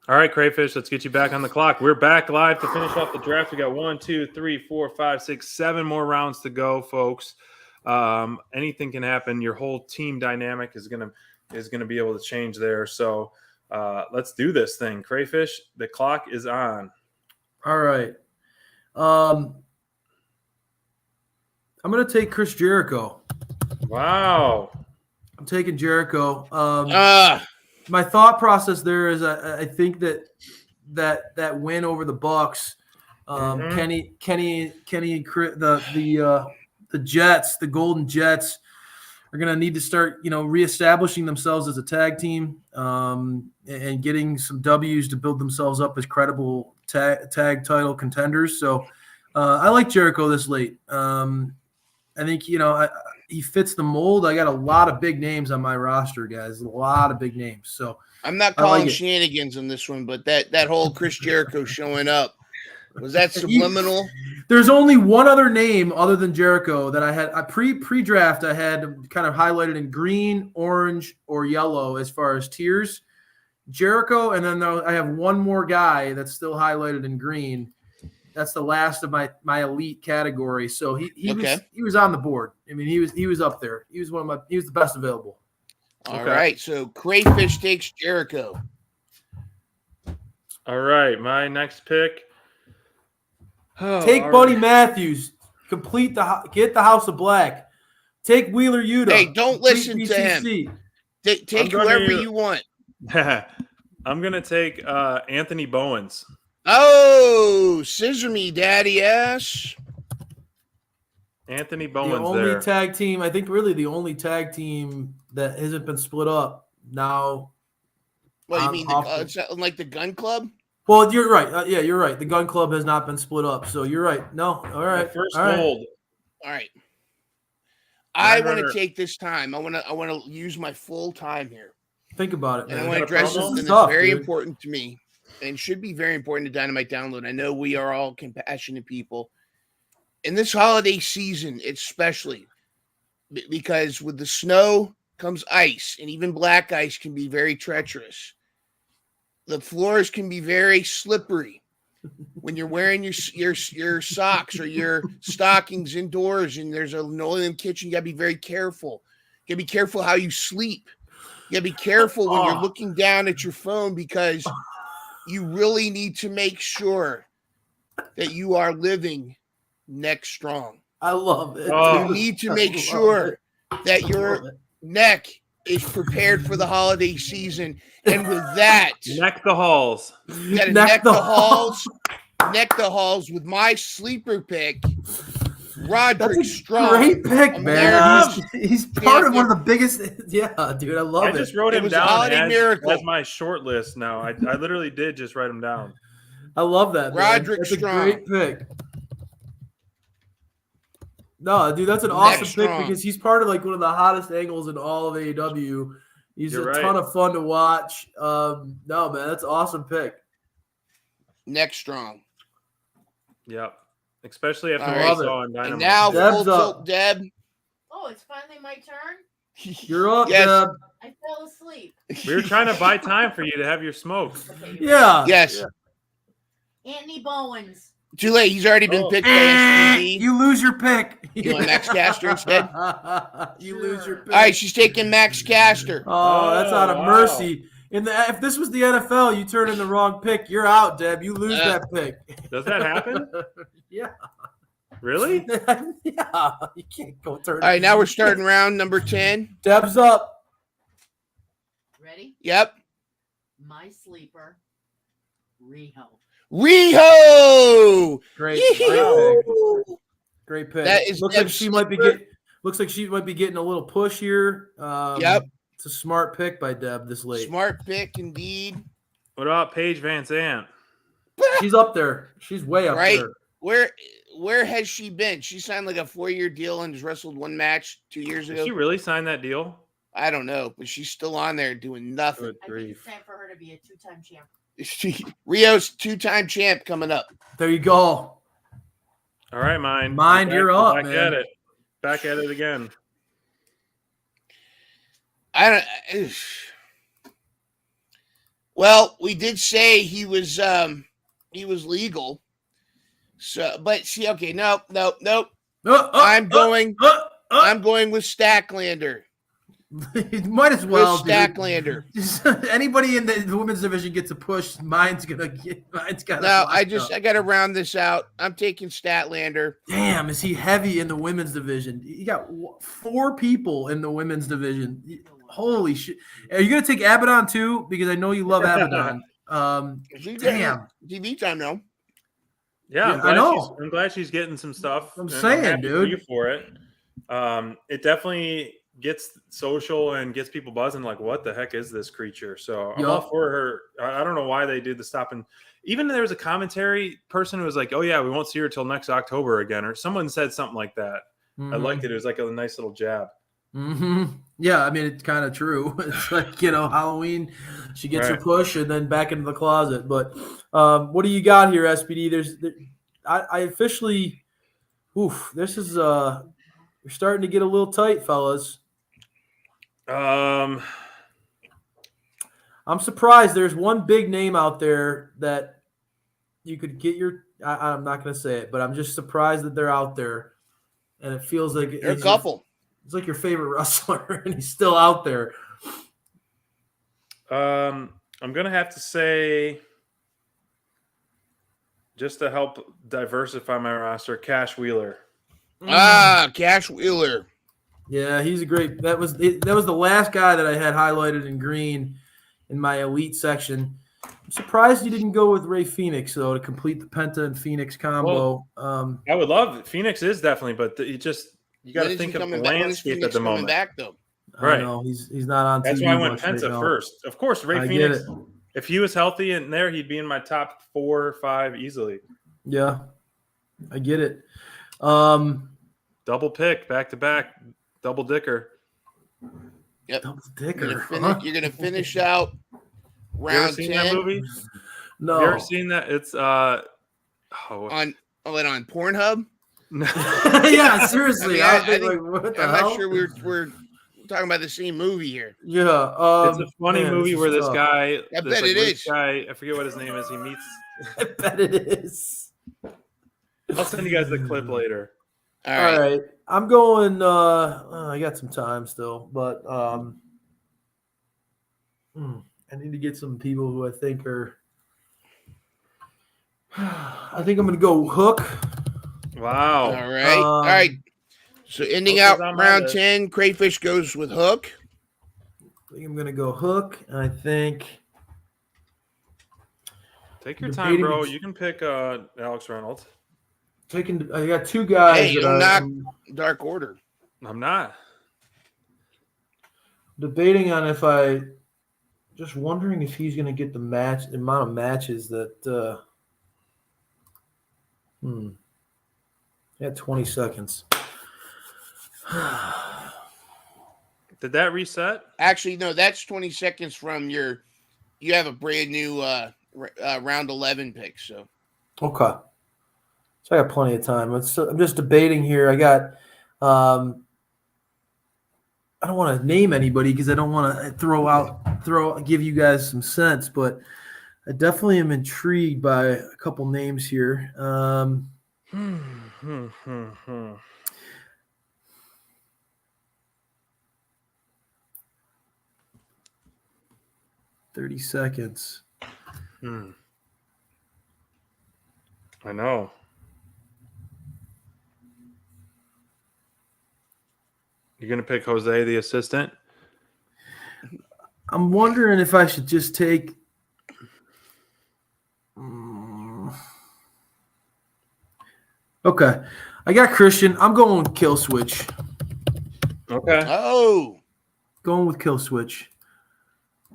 All right, Crayfish, let's get you back on the clock. We're back live to finish off the draft. We got 1, 2, 3, 4, 5, 6, 7 more rounds to go, folks. Anything can happen. Your whole team dynamic is gonna be able to change there. So let's do this thing. Crayfish, the clock is on. All right. I'm gonna take Chris Jericho. Wow. I'm taking Jericho. My thought process there is I think that win over the Bucks, Kenny, the Jets, the Golden Jets are going to need to start, reestablishing themselves as a tag team and getting some W's to build themselves up as credible tag title contenders. So I like Jericho this late. I think, he fits the mold. I got a lot of big names on my roster, guys. A lot of big names. So I'm not calling shenanigans on this one, but that whole Chris Jericho showing up, was that subliminal? There's only one other name other than Jericho that I had pre-draft. I had kind of highlighted in green, orange, or yellow as far as tiers. Jericho, and then I have one more guy that's still highlighted in green. That's the last of my elite category. So he was on the board. I mean, he was up there. He was the best available. All right. So Crayfish takes Jericho. All right, my next pick. Take Buddy Matthews. Get the House of Black. Take Wheeler Yuta. Hey, don't listen to him. Take whoever you want. I'm gonna take Anthony Bowens. Oh, scissor me, daddy ass. Anthony The Bowens only there. tag team, I think really the only tag team that hasn't been split up now. What do you mean? It's like the Gun Club? Well, you're right. Yeah, you're right. The Gun Club has not been split up. So you're right. No. All right. My first All right. gold. All right. I want Myndrunner. to take this time. I want to use my full time here. Think about it, And I man. want to got a address promo? something It's that's tough, very dude. important to me and should be very important to Dynamite Download. I know we are all compassionate people. In this holiday season, especially because with the snow comes ice, and even black ice can be very treacherous. The floors can be very slippery when you're wearing your socks or your stockings indoors and there's a linoleum kitchen. You got to be very careful. You got to be careful how you sleep. You got to be careful when you're looking down at your phone because you really need to make sure that you are living neck strong. I love it. Oh. You dude. need to I make love sure it. that I your love it. neck is prepared for the holiday season. And with that, Neck the halls. you got to Neck neck the the halls. Neck the halls with my sleeper pick, Roderick That's a Strong. great pick, man. America's He's part of one of the biggest. Yeah, dude, I love I it. just wrote It him was a down holiday as, miracle. as my short list now. I literally did just write him down. I love that, man. Roderick That's Strong. a great pick. No, dude, that's an Neck awesome pick strong. because he's part of like one of the hottest angles in all of AEW. He's You're a right. ton of fun to watch. No, man, that's an awesome pick. Neck strong. Yep. Especially after All what right. I saw on Dynamite. And now Deb's full up. tilt Deb. Oh, it's finally my turn. You're up, Yes. Deb. I fell asleep. We were trying to buy time for you to have your smoke. Okay, Yeah. Yes. Anthony Bowens. Too late. He's already been Oh. picked by SPD. You lose your pick. You want Max Caster instead? You lose your pick. All right, she's taking Max Caster. Oh, that's out of Oh, wow. mercy. If this was the NFL, you turn in the wrong pick. You're out, Deb. You lose Yeah. that pick. Does that happen? Yeah. Really? Yeah. You can't go turn. All right, now we're starting round number 10. Deb's up. Ready? Yep. My sleeper. Riho. Riho! Great. Yee-hoo! Great pick. That is looks like Deb's she might be sleeper. getting. Looks like she might be getting a little push here. Yep. It's a smart pick by Deb this late. Smart pick indeed. What about Paige Van Zandt? She's up there. She's way up Right. there. Where has she been? She signed like a 4-year deal and has wrestled one match 2 years Did ago. she really sign that deal? I don't know, but she's still on there doing nothing. Good I think grief. it's time for her to be a 2-time champ. Rio's 2-time champ coming up. There you go. All right, Mind. Mind, you're up, back man. at it. Back at it again. I don't. Well, we did say he was legal. So, but see, okay, nope. I'm going with Stacklander. You might as well. With Stacklander. Dude. Anybody in the women's division gets a push. Mine's got. No, I got to round this out. I'm taking Statlander. Damn, is he heavy in the women's division? You got 4 people in the women's division. Holy shit! Are you gonna take Abaddon too? Because I know you love Abaddon. Damn. TV time now. Yeah, I know. I'm glad she's getting some stuff. I'm and saying, happy for dude. you for it. It definitely gets social and gets people buzzing. Like, what the heck is this creature? So I'm all Yup. for her. I don't know why they did the stop. And even there was a commentary person who was like, "Oh yeah, we won't see her till next October again," or someone said something like that. I liked it. It was like a nice little jab. Mm-hmm. Yeah, I mean it's kind of true. It's like Halloween, she gets her Right. push and then back into the closet. But what do you got here, SPD? I officially, this is we're starting to get a little tight, fellas. Um, I'm surprised there's one big name out there that you could get your. I'm not going to say it, but I'm just surprised that they're out there, and it feels like There are a couple. It's like your favorite wrestler, and he's still out there. I'm gonna have to say, just to help diversify my roster, Cash Wheeler. Cash Wheeler. Yeah, he's a great. That was the last guy that I had highlighted in green in my elite section. I'm surprised you didn't go with Ray Phoenix though to complete the Penta and Phoenix combo. I would love it. Phoenix is definitely, but you got to think of the landscape at the moment. Back though. Right. I know he's not on. That's TV why I went much right Penta now. first. Of course, Ray I Phoenix. get it. If he was healthy in there, he'd be in my top 4 or 5 easily. Yeah, I get it. Double pick, back to back, double dicker. Yep. Double You're dicker. gonna finish out You ever round seen 10 that movie? No. You ever seen that? It's on Pornhub. Yeah, seriously. I I think, think- like, what the I'm hell? not sure we're talking about the same movie here. Yeah, it's a funny man, movie is where this tough. guy, I this bet it rich is. guy, I forget what his name is. He meets. I bet it is. I'll send you guys the clip later. All All right. right. I'm going I got some time still, but I need to get some people who I think are I think I'm going to go Hook. Wow. All right. All right. So ending Hook out is on my round list. 10, Crayfish goes with Hook. I think I'm going to go Hook. And I think Take your Debating time, bro. bet- You can pick Alex Reynolds. I got two guys Hey, that you'll knock I'm Dark Order. I'm not. debating on if I just wondering if he's going to get the amount of matches that yeah, 20 seconds. Did that reset? Actually, no, that's 20 seconds from you have a brand new round 11 pick. So, Okay. So I got plenty of time. I'm just debating here. I got I don't want to name anybody because I don't want to give you guys some sense, but I definitely am intrigued by a couple names here. 30 seconds. I know. You're gonna pick Jose, the assistant? I'm wondering if I should just take. Okay, I got Christian. I'm going with Kill Switch. Okay. oh, Going with Kill Switch.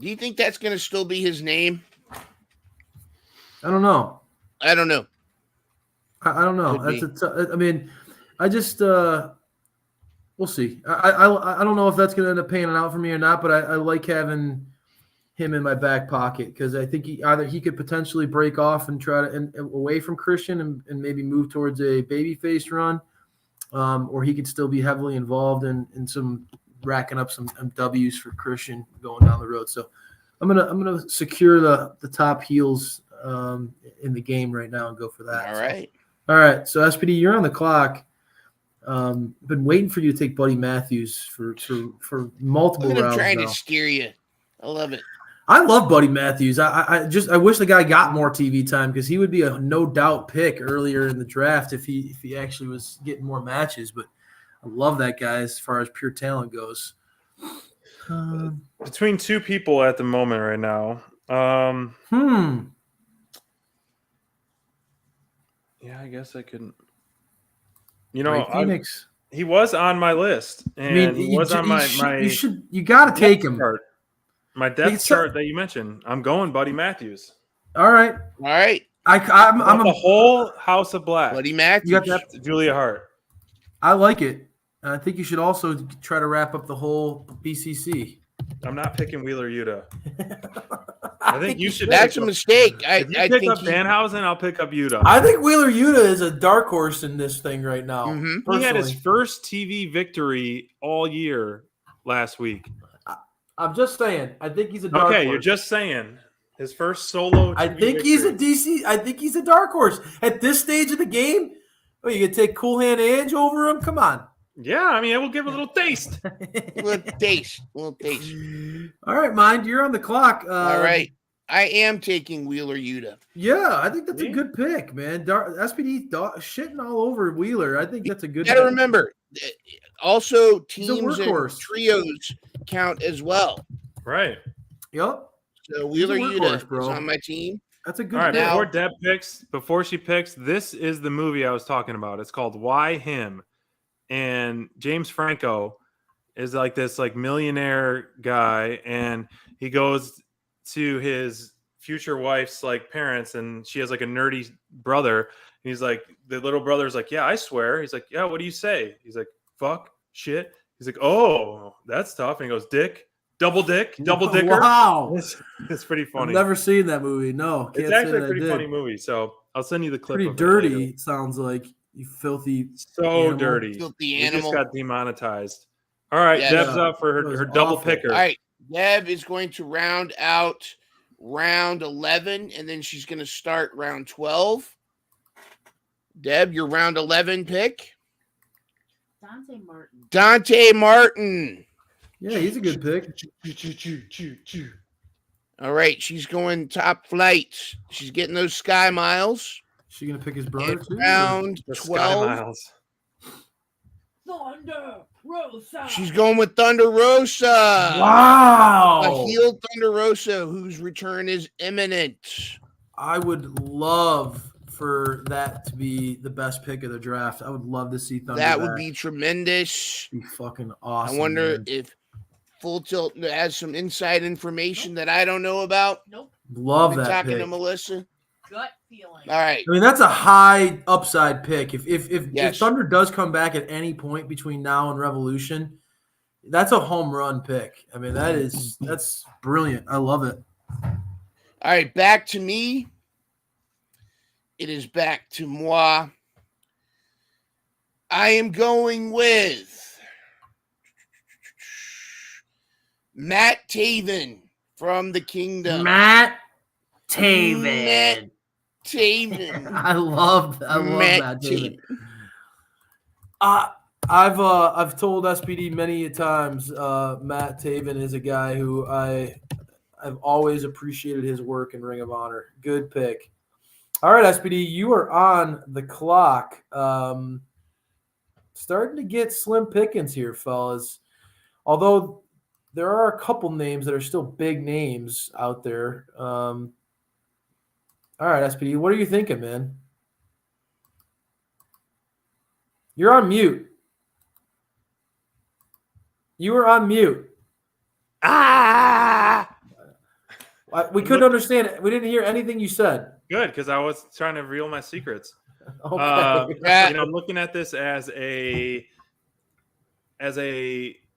do you think that's going to still be his name? I don't know. I don't know. I don't know. Could I mean, I just we'll see. I don't know if that's going to end up panning out for me or not, but I like having him in my back pocket because I think he could potentially break off and try to and away from Christian and maybe move towards a babyface run, or he could still be heavily involved in some racking up some W's for Christian going down the road. So I'm gonna secure the top heels in the game right now and go for that. All right. So SPD, you're on the clock. Been waiting for you to take Buddy Matthews for multiple Look at him rounds trying now. to steer you. I love it. I love Buddy Matthews. I wish the guy got more TV time because he would be a no doubt pick earlier in the draft if he actually was getting more matches. But I love that guy as far as pure talent goes. Between two people at the moment right now. Yeah, I guess I couldn't. You know, Phoenix. He was on my list, and he was on my you got to take him. Chart. My depth chart that you mentioned. I'm going Buddy Matthews. All right. I'm the whole House of Black. Buddy Matthews. You got Julia Hart. I like it. I think you should also try to wrap up the whole BCC. I'm not picking Wheeler Yuta. I think you should. That's a mistake. If you pick up Danhausen, I'll pick up Yuta. I think Wheeler Yuta is a dark horse in this thing right now. Mm-hmm. He had his first TV victory all year last week. I'm just saying. I think he's a dark horse. Okay, you're just saying his first solo. I think he's a DC. I think he's a dark horse at this stage of the game. Oh, you gonna take Cool Hand Ange over him? Come on. Yeah, I mean, it will give a little taste. A little taste. All right, Mind, you're on the clock. All right. I am taking Wheeler Yuta. Yeah, I think that's a good pick, man. SPD shitting all over Wheeler. I think that's a good You got to pick. remember, also teams and workhorse. trios count as well. Right. Yep. So Wheeler Yuta is bro. on my team. That's a good All right, pick. before she picks, this is the movie I was talking about. It's called Why Him? And James Franco is like this millionaire guy, and he goes to his future wife's parents, and she has a nerdy brother. And he's like, the little brother's like, yeah, I swear. He's like, yeah, what do you say? He's like, fuck, shit. He's like, oh, that's tough. And he goes, dick, double dicker. Wow. It's pretty funny. I've never seen that movie. No. It's actually a pretty funny movie. So I'll send you the clip. Pretty of dirty, it it sounds like. You filthy so dirty. Filthy He animal. just got demonetized. All right, Yeah, Deb's up for her double awful. picker. All right. Deb is going to round out round 11, and then she's going to start round 12. Deb, your round 11 pick. Dante Martin. Yeah, he's a good pick. All right, she's going top flight. She's getting those Sky Miles. She gonna pick his brother And too? round The Sky 12, Miles. Thunder Rosa. she's going with Thunder Rosa. Wow. A heel Thunder Rosa whose return is imminent. I would love for that to be the best pick of the draft. I would love to see Thunder. That would back. be tremendous. Be fucking awesome. I wonder man. if Full Tilt has some inside information that I don't know about. Nope. Love I've been that talking pick. to Melissa. Gut feeling. All right. I mean, that's a high upside pick. If Yes. Thunder does come back at any point between now and Revolution, that's a home run pick. I mean, that's brilliant. I love it. All right, back to me. It is back to moi. I am going with Matt Taven from the Kingdom. Matt Taven. I love Matt Taven. I've told SPD many times. Matt Taven is a guy who I've always appreciated his work in Ring of Honor. Good pick. All right, SPD, you are on the clock. Starting to get slim pickings here, fellas. Although there are a couple names that are still big names out there. All right, SPD, what are you thinking, man? You're on mute. You were on mute. We couldn't understand it. We didn't hear anything you said. Good, because I was trying to reveal my secrets. Okay. I'm looking at this as a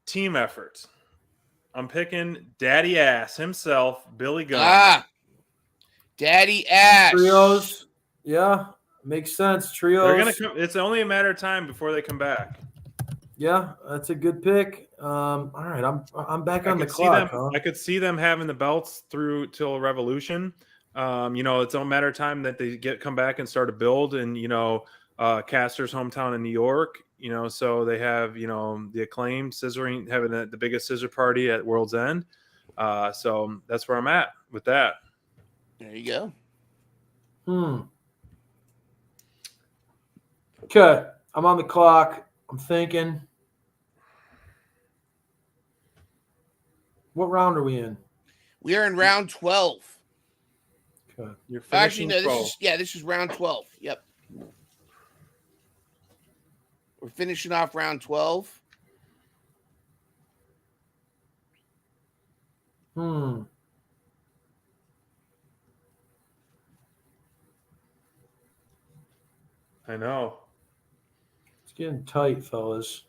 team effort. I'm picking Daddy Ass himself, Billy Gunn. Daddy Ass. Trios. Yeah, makes sense. Trios. They're gonna come. It's only a matter of time before they come back. Yeah, that's a good pick. All right, I'm back on the See clock. them, I could see them having the belts through till Revolution. It's a matter of time that they come back and start to build, and Caster's hometown in New York. So they have the Acclaimed scissoring, having the biggest scissor party at World's End. So that's where I'm at with that. There you go. Okay, I'm on the clock. I'm thinking. What round are we in? We are in round 12. Okay. You're Actually, no, 12. this is round 12. Yep. We're finishing off round 12. I know. It's getting tight, fellas.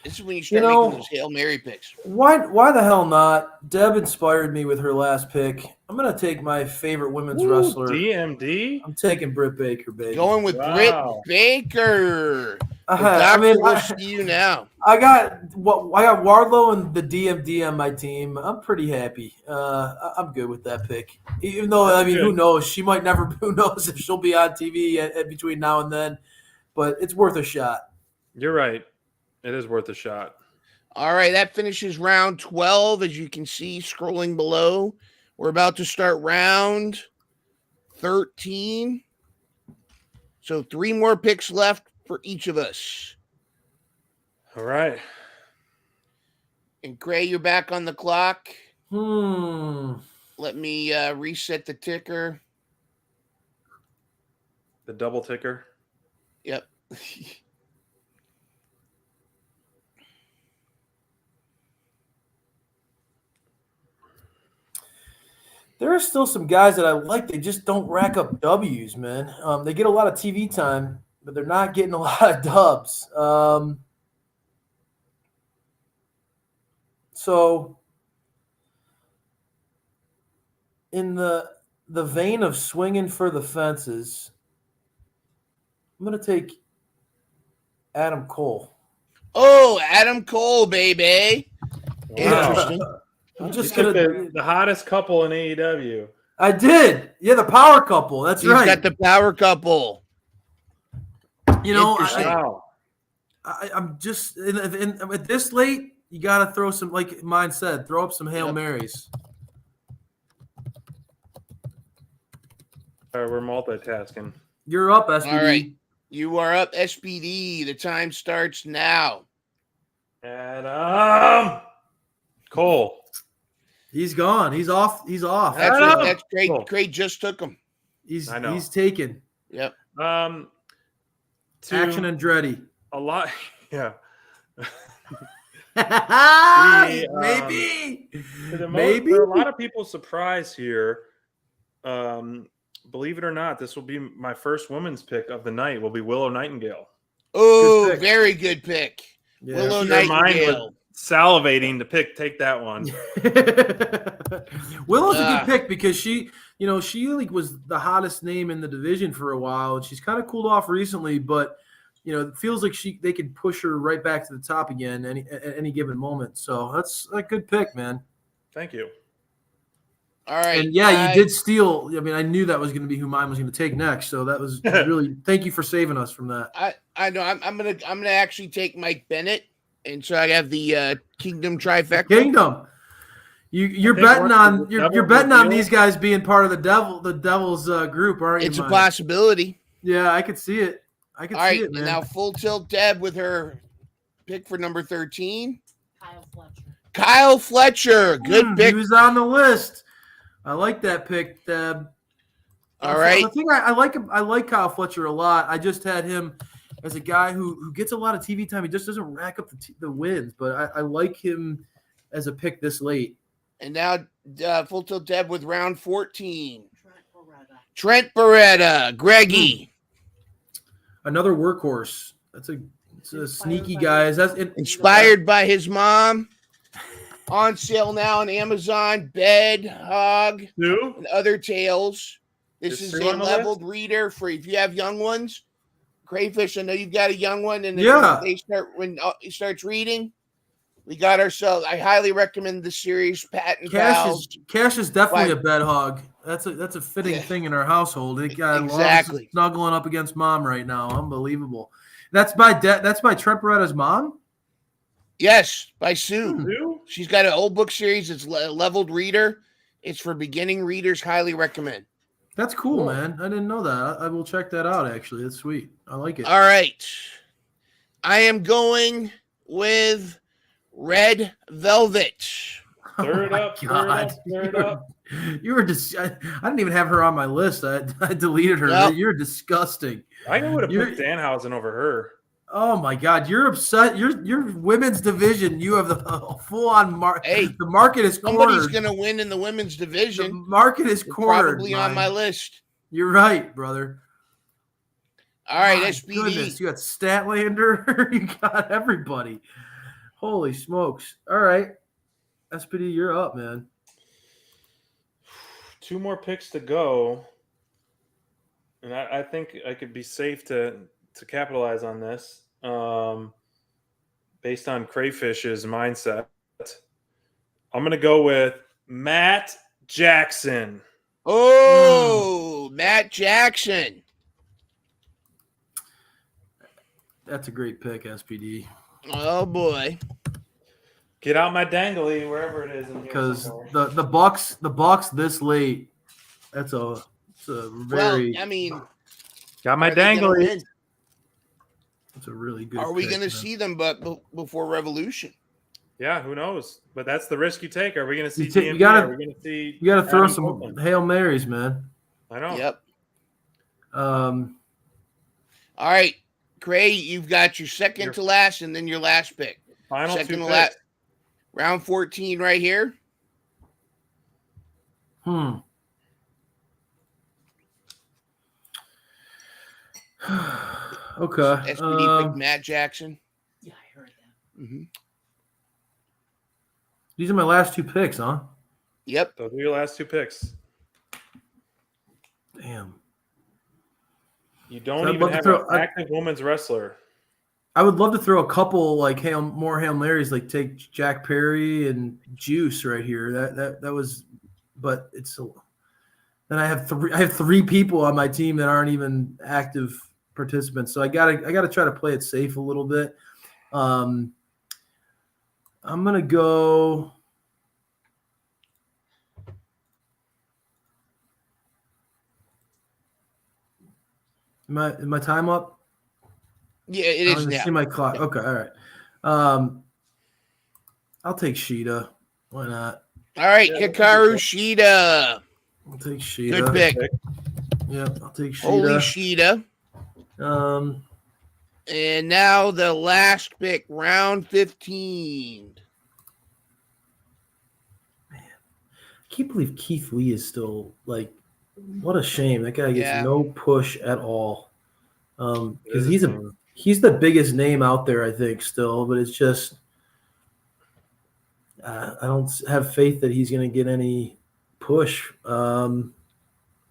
This is when you start making those Hail Mary picks. Why the hell not? Deb inspired me with her last pick. I'm going to take my favorite women's wrestler. DMD? I'm taking Britt Baker, baby. Going with Britt Baker. I see you now. I got Wardlow and the DMD on my team. I'm pretty happy. I'm good with that pick. Even though, who knows? She might never. Who knows if she'll be on TV at between now and then? But it's worth a shot. You're right. It is worth a shot. All right, that finishes round 12. As you can see, scrolling below, we're about to start round 13. So 3 more picks left for each of us. All right. And Gray, you're back on the clock. Let me reset the ticker. The double ticker. Yep. There are still some guys that I like. They just don't rack up W's, man. They get a lot of TV time, but they're not getting a lot of dubs. So in the vein of swinging for the fences, I'm going to take Adam Cole. Oh, Adam Cole, baby. Wow. Interesting. I'm just You took going the hottest couple in AEW. I did. Yeah, the power couple. That's right. He's got the power couple. Wow. I'm just at this late. You got to throw some, like mine said, throw up some Hail Marys. We're multitasking. You're up, SBD. All right. You are up, SBD. The time starts now. Adam Cole. He's gone. He's off. He's off. That's great. Cool. Great just took him. He's I know. he's taken. Yep. To Action Andretti. a lot. Yeah. Maybe. For a lot of people surprised here. Believe it or not, this will be my first women's pick of the night. Will be Willow Nightingale. Oh, pick. very good pick. Yeah. Willow Your mind Nightingale. was salivating to take that one. Willow's a good pick because she like was the hottest name in the division for a while, and she's kind of cooled off recently, but it feels like they could push her right back to the top again at any given moment. So that's a good pick, man. Thank you. All right. And yeah, you did steal. I mean, I knew that was going to be who mine was going to take next. So that was really thank you for saving us from that. I know. I'm gonna actually take Mike Bennett, and so I have the Kingdom trifecta. Kingdom. You're betting on these guys being part of the Devil's group, aren't you? It's a Mike? possibility. Yeah, I could see it. I could All right, see it, man. and now Full Tilt Deb with her pick for number 13. Kyle Fletcher. Good pick. He was on the list. I like that pick, Deb. All right. The thing I like Kyle Fletcher a lot. I just had him as a guy who gets a lot of TV time. He just doesn't rack up the wins, but I like him as a pick this late. And now Full Tilt Deb with round 14. Trent Beretta. Greggy. Another workhorse. It's a sneaky guy. Inspired by his mom. On sale now on Amazon. Bed, Hog, and Other Tales. This is a leveled reader for if you have young ones. Crayfish, I know you've got a young one, and when he starts reading, we got ourselves. I highly recommend the series. Pat and Pals. Cash is definitely a bed hog. That's a fitting thing in our household. It got exactly snuggling up against mom right now. Unbelievable. That's by Trent Beretta's mom. Yes, by Sue. She's got an old book series. It's a leveled reader. It's for beginning readers. Highly recommend. That's cool, man. I didn't know that. I will check that out, actually. That's sweet. I like it. All right. I am going with Red Velvet. Third up. You were just. I didn't even have her on my list. I deleted her. Nope. You're disgusting. I would have put Danhausen over her. Oh my God, you're upset. Your women's division. You have the full-on market. Hey, the market is cornered. Somebody's going to win in the women's division. The market is cornered. Probably on my list. You're right, brother. All right, SBD. Goodness, you got Statlander. You got everybody. Holy smokes! All right, SPD, you're up, man. 2 more picks to go, and I think I could be safe to capitalize on this. Based on Crayfish's mindset, I'm going to go with Matt Jackson. Oh, Matt Jackson. That's a great pick, SPD. Oh, boy. Get out my dangly, wherever it is. Because the Bucks this late, that's a very... Well, I mean... Got my dangly. It's a really good. Are we going to see them before Revolution? Yeah, who knows? But that's the risk you take. Are we going to see you gotta throw some Hail Marys, man. I know. Yep. All right, Cray, you've got your second to last and then your last pick. Final second 2 to picks. last. Round 14 right here. Okay. SPD picked Matt Jackson. Yeah, I heard that. Mm-hmm. These are my last 2 picks, huh? Yep. Those are your last 2 picks. Damn. You don't even have an active women's wrestler. I would love to throw a couple like more Hail Marys, like take Jack Perry and Juice right here. That was, but it's then I have 3 people on my team that aren't even active participants, so I gotta try to play it safe a little bit. I'm gonna go. My time up? Yeah, it I is see now. my clock. Okay, all right. I'll take Sheeta. Why not? All right, Yeah, Hikaru Shida. I'll take Sheeta. Good pick. Yeah, I'll take Holy Sheeta. Shida. And now the last pick, round 15. I can't believe Keith Lee is still like, what a shame. That guy gets Yeah. no push at all. Because It is a shame. he's the biggest name out there, I think, still, but it's just I don't have faith that he's going to get any push.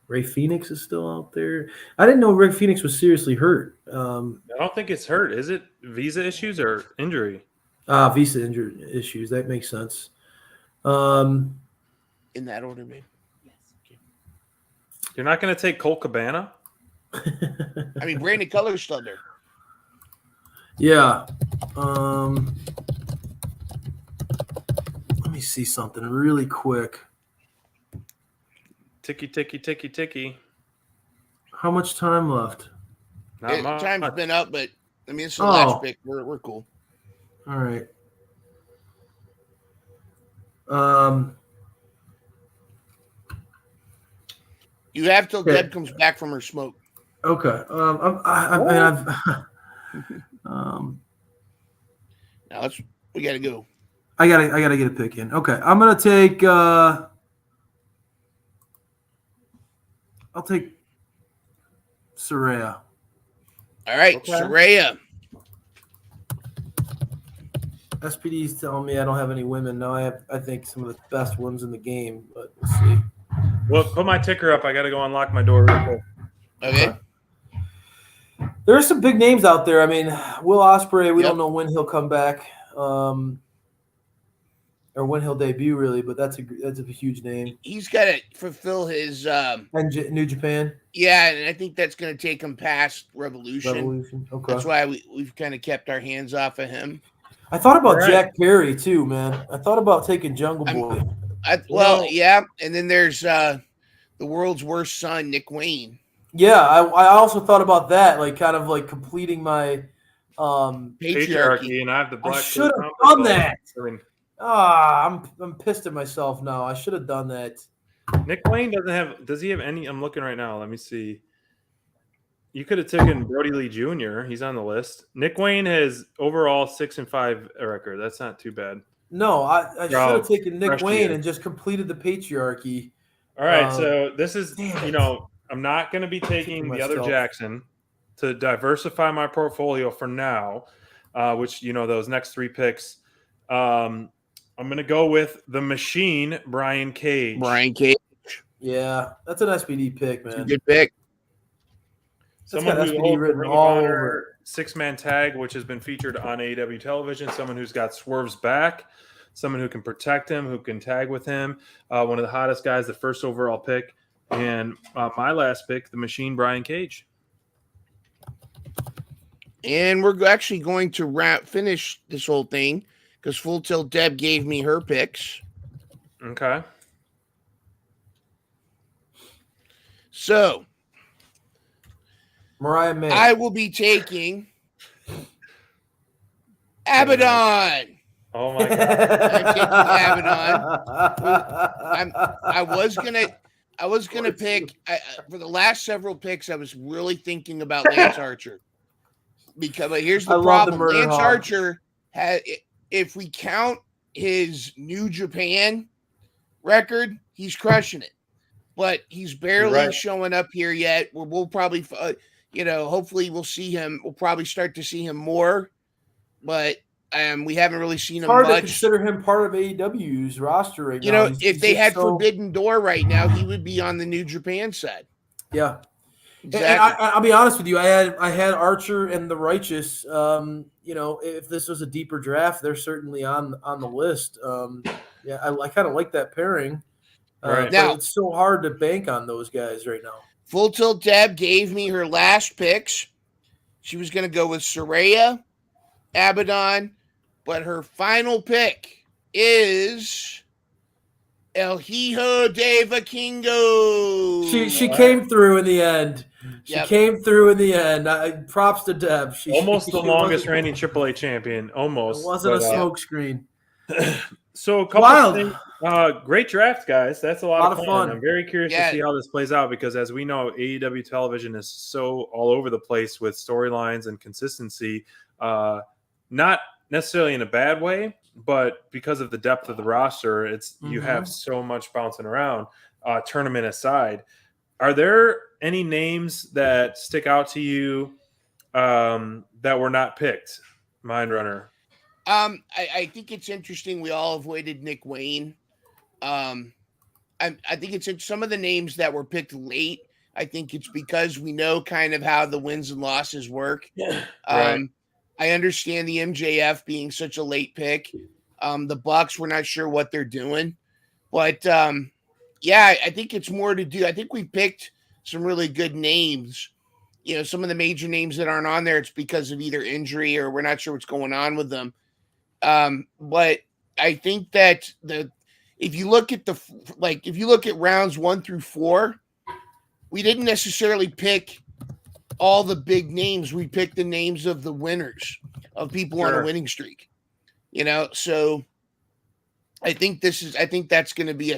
Ray Phoenix is still out there. I didn't know Ray Phoenix was seriously hurt. I don't think it's hurt. Is it visa issues or injury? Visa injury issues. That makes sense. In that order, man. Yes. You're not going to take Colt Cabana? I mean, Brandon Cutler's still there. Yeah. Let me see something really quick. Ticky, ticky, ticky, ticky. How much time left? Not much. Time's been up, but I mean, it's the last pick. We're cool. All right. You have till Okay. Deb comes back from her smoke. Okay. Now we gotta go. I gotta get a pick in. Okay, I'm gonna take. I'll take Saraya. All right, Okay. Saraya. SPD's telling me I don't have any women. No, I think some of the best ones in the game, but we'll see. Well, put my ticker up. I got to go unlock my door real quick. Okay. There are some big names out there. I mean, Will Ospreay, we Yep. don't know when he'll come back, or when he'll debut, really. But that's a huge name. He's got to fulfill his. And New Japan Yeah, and I think that's going to take him past Revolution. Revolution. Okay. That's why we've kind of kept our hands off of him. I thought about Right. Jack Perry too, man. I thought about taking Jungle Boy. Well, yeah, and then there's the world's worst son, Nick Wayne. Yeah, I also thought about that, like kind of like completing my Patriarchy. And I have the black. I should have Coat done that. I mean, I'm pissed at myself now. I should have done that. Nick Wayne doesn't have. Does he have any? I'm looking right now. Let me see. You could have taken Brody Lee Jr. He's on the list. Nick Wayne has overall 6-5 record. That's not too bad. No, I should have taken Nick freshman Wayne year. and just completed the patriarchy. All right, so this is, damn it. I'm not going to be taking the other myself. Jackson to diversify my portfolio for now, which, those next three picks. I'm going to go with the Machine, Brian Cage. Brian Cage. Yeah, that's an SPD pick, man. Good pick. Someone got who SPD holds the written Ring of all Honor over six-man tag, which has been featured on AEW television. Someone who's got Swerve's back. Someone who can protect him, who can tag with him. One of the hottest guys, the first overall pick. And my last pick, the Machine, Brian Cage. And we're actually going to finish this whole thing because Full Tilt Deb gave me her picks. Okay. So Mariah May. I will be taking Abaddon. Oh my God. I'm taking Abaddon. I was gonna pick for the last several picks. I was really thinking about Lance Archer but here's the I love problem: the Murder Lance Hawk. Archer had, if we count his New Japan record, he's crushing it, but he's barely Right. showing up here yet. We'll probably, hopefully we'll see him. We'll probably start to see him more, but we haven't really seen It's him hard to much. consider him part of AEW's roster right now. If they just had so- Forbidden Door right now, he would be on the New Japan side. Yeah. Exactly. And I'll be honest with you. I had Archer and the Righteous. If this was a deeper draft, they're certainly on the list. I kind of like that pairing. Right. But Now- it's so hard to bank on those guys right now. Full Tilt Deb gave me her last picks. She was going to go with Saraya, Abaddon, but her final pick is El Hijo de Vikingo. She came through in the end. She came through in the end. Props to Deb. Almost she the longest wasn't- reigning AAA champion. Almost. It wasn't a But, smoke screen. So a couple Wild. things. Great draft, guys. That's a lot of fun. I'm very curious to Yeah. see how this plays out because, as we know, AEW television is so all over the place with storylines and consistency. Not necessarily in a bad way, but because of the depth of the roster, you have so much bouncing around. Tournament aside, are there any names that stick out to you that were not picked? Myndrunner. I think it's interesting. We all avoided Nick Wayne. I think it's some of the names that were picked late. I think it's because we know kind of how the wins and losses work. Right. I understand the MJF being such a late pick. The Bucks, we're not sure what they're doing, but I think it's more to do. I think we picked some really good names. You know, some of the major names that aren't on there, it's because of either injury or we're not sure what's going on with them. But I think that if you look at rounds 1 through 4, we didn't necessarily pick all the big names. We picked the names of the winners, of people on a winning streak. You know, so I think that's going to be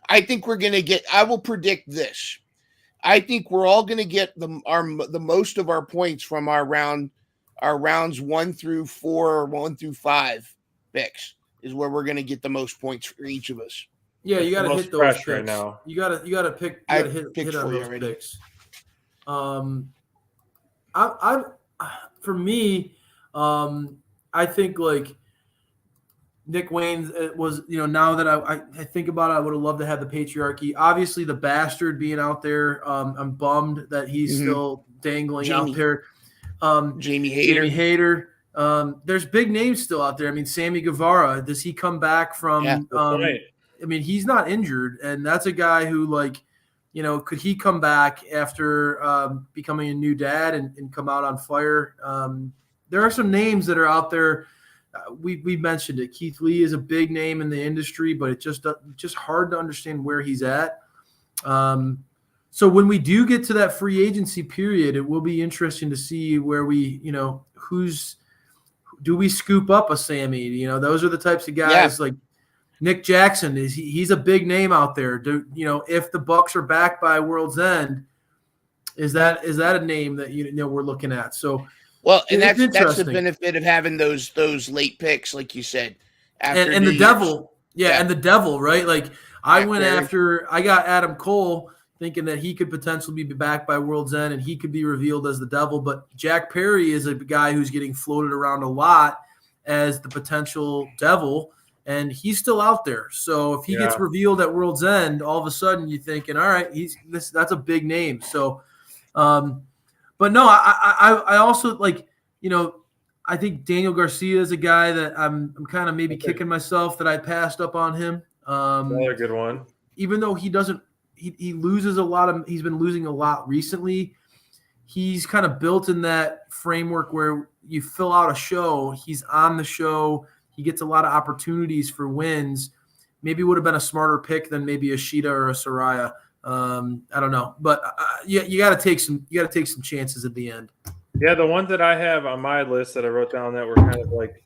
I think we're going to get. I will predict this. I think we're all going to get the most of our points from our rounds 1 through 4 or 1 through 5 picks is where we're going to get the most points for each of us. Yeah, you got to hit those picks. Right now. You got to pick. I hit picked on for you those already. picks. I for me, I think like Nick Wayne was, now that I think about it, I would have loved to have the patriarchy. Obviously, the bastard being out there, I'm bummed that he's still dangling out there. Jamie Hayter. There's big names still out there. I mean, Sammy Guevara, does he come back from? I mean, he's not injured, and that's a guy who, could he come back after becoming a new dad and come out on fire? There are some names that are out there. We mentioned it. Keith Lee is a big name in the industry, but it's just hard to understand where he's at. So when we do get to that free agency period, it will be interesting to see where we, do we scoop up a Sammy? Those are the types of guys like Nick Jackson. He's a big name out there. If the Bucks are back by World's End, is that a name that we're looking at? So. Well, and that's the benefit of having those late picks, like you said. And the devil, and the devil, right? Like I got Adam Cole thinking that he could potentially be back by World's End and he could be revealed as the devil. But Jack Perry is a guy who's getting floated around a lot as the potential devil, and he's still out there. So if he gets revealed at World's End, all of a sudden you're thinking, all right, that's a big name. So, but no, I also I think Daniel Garcia is a guy that I'm kind of maybe kicking myself that I passed up on him. Another good one. Even though he loses a lot he's been losing a lot recently. He's kind of built in that framework where you fill out a show. He's on the show. He gets a lot of opportunities for wins. Maybe would have been a smarter pick than maybe a Shida or a Saraya. I don't know, but you got to take some chances at the end. Yeah, the ones that I have on my list that I wrote down that were kind of like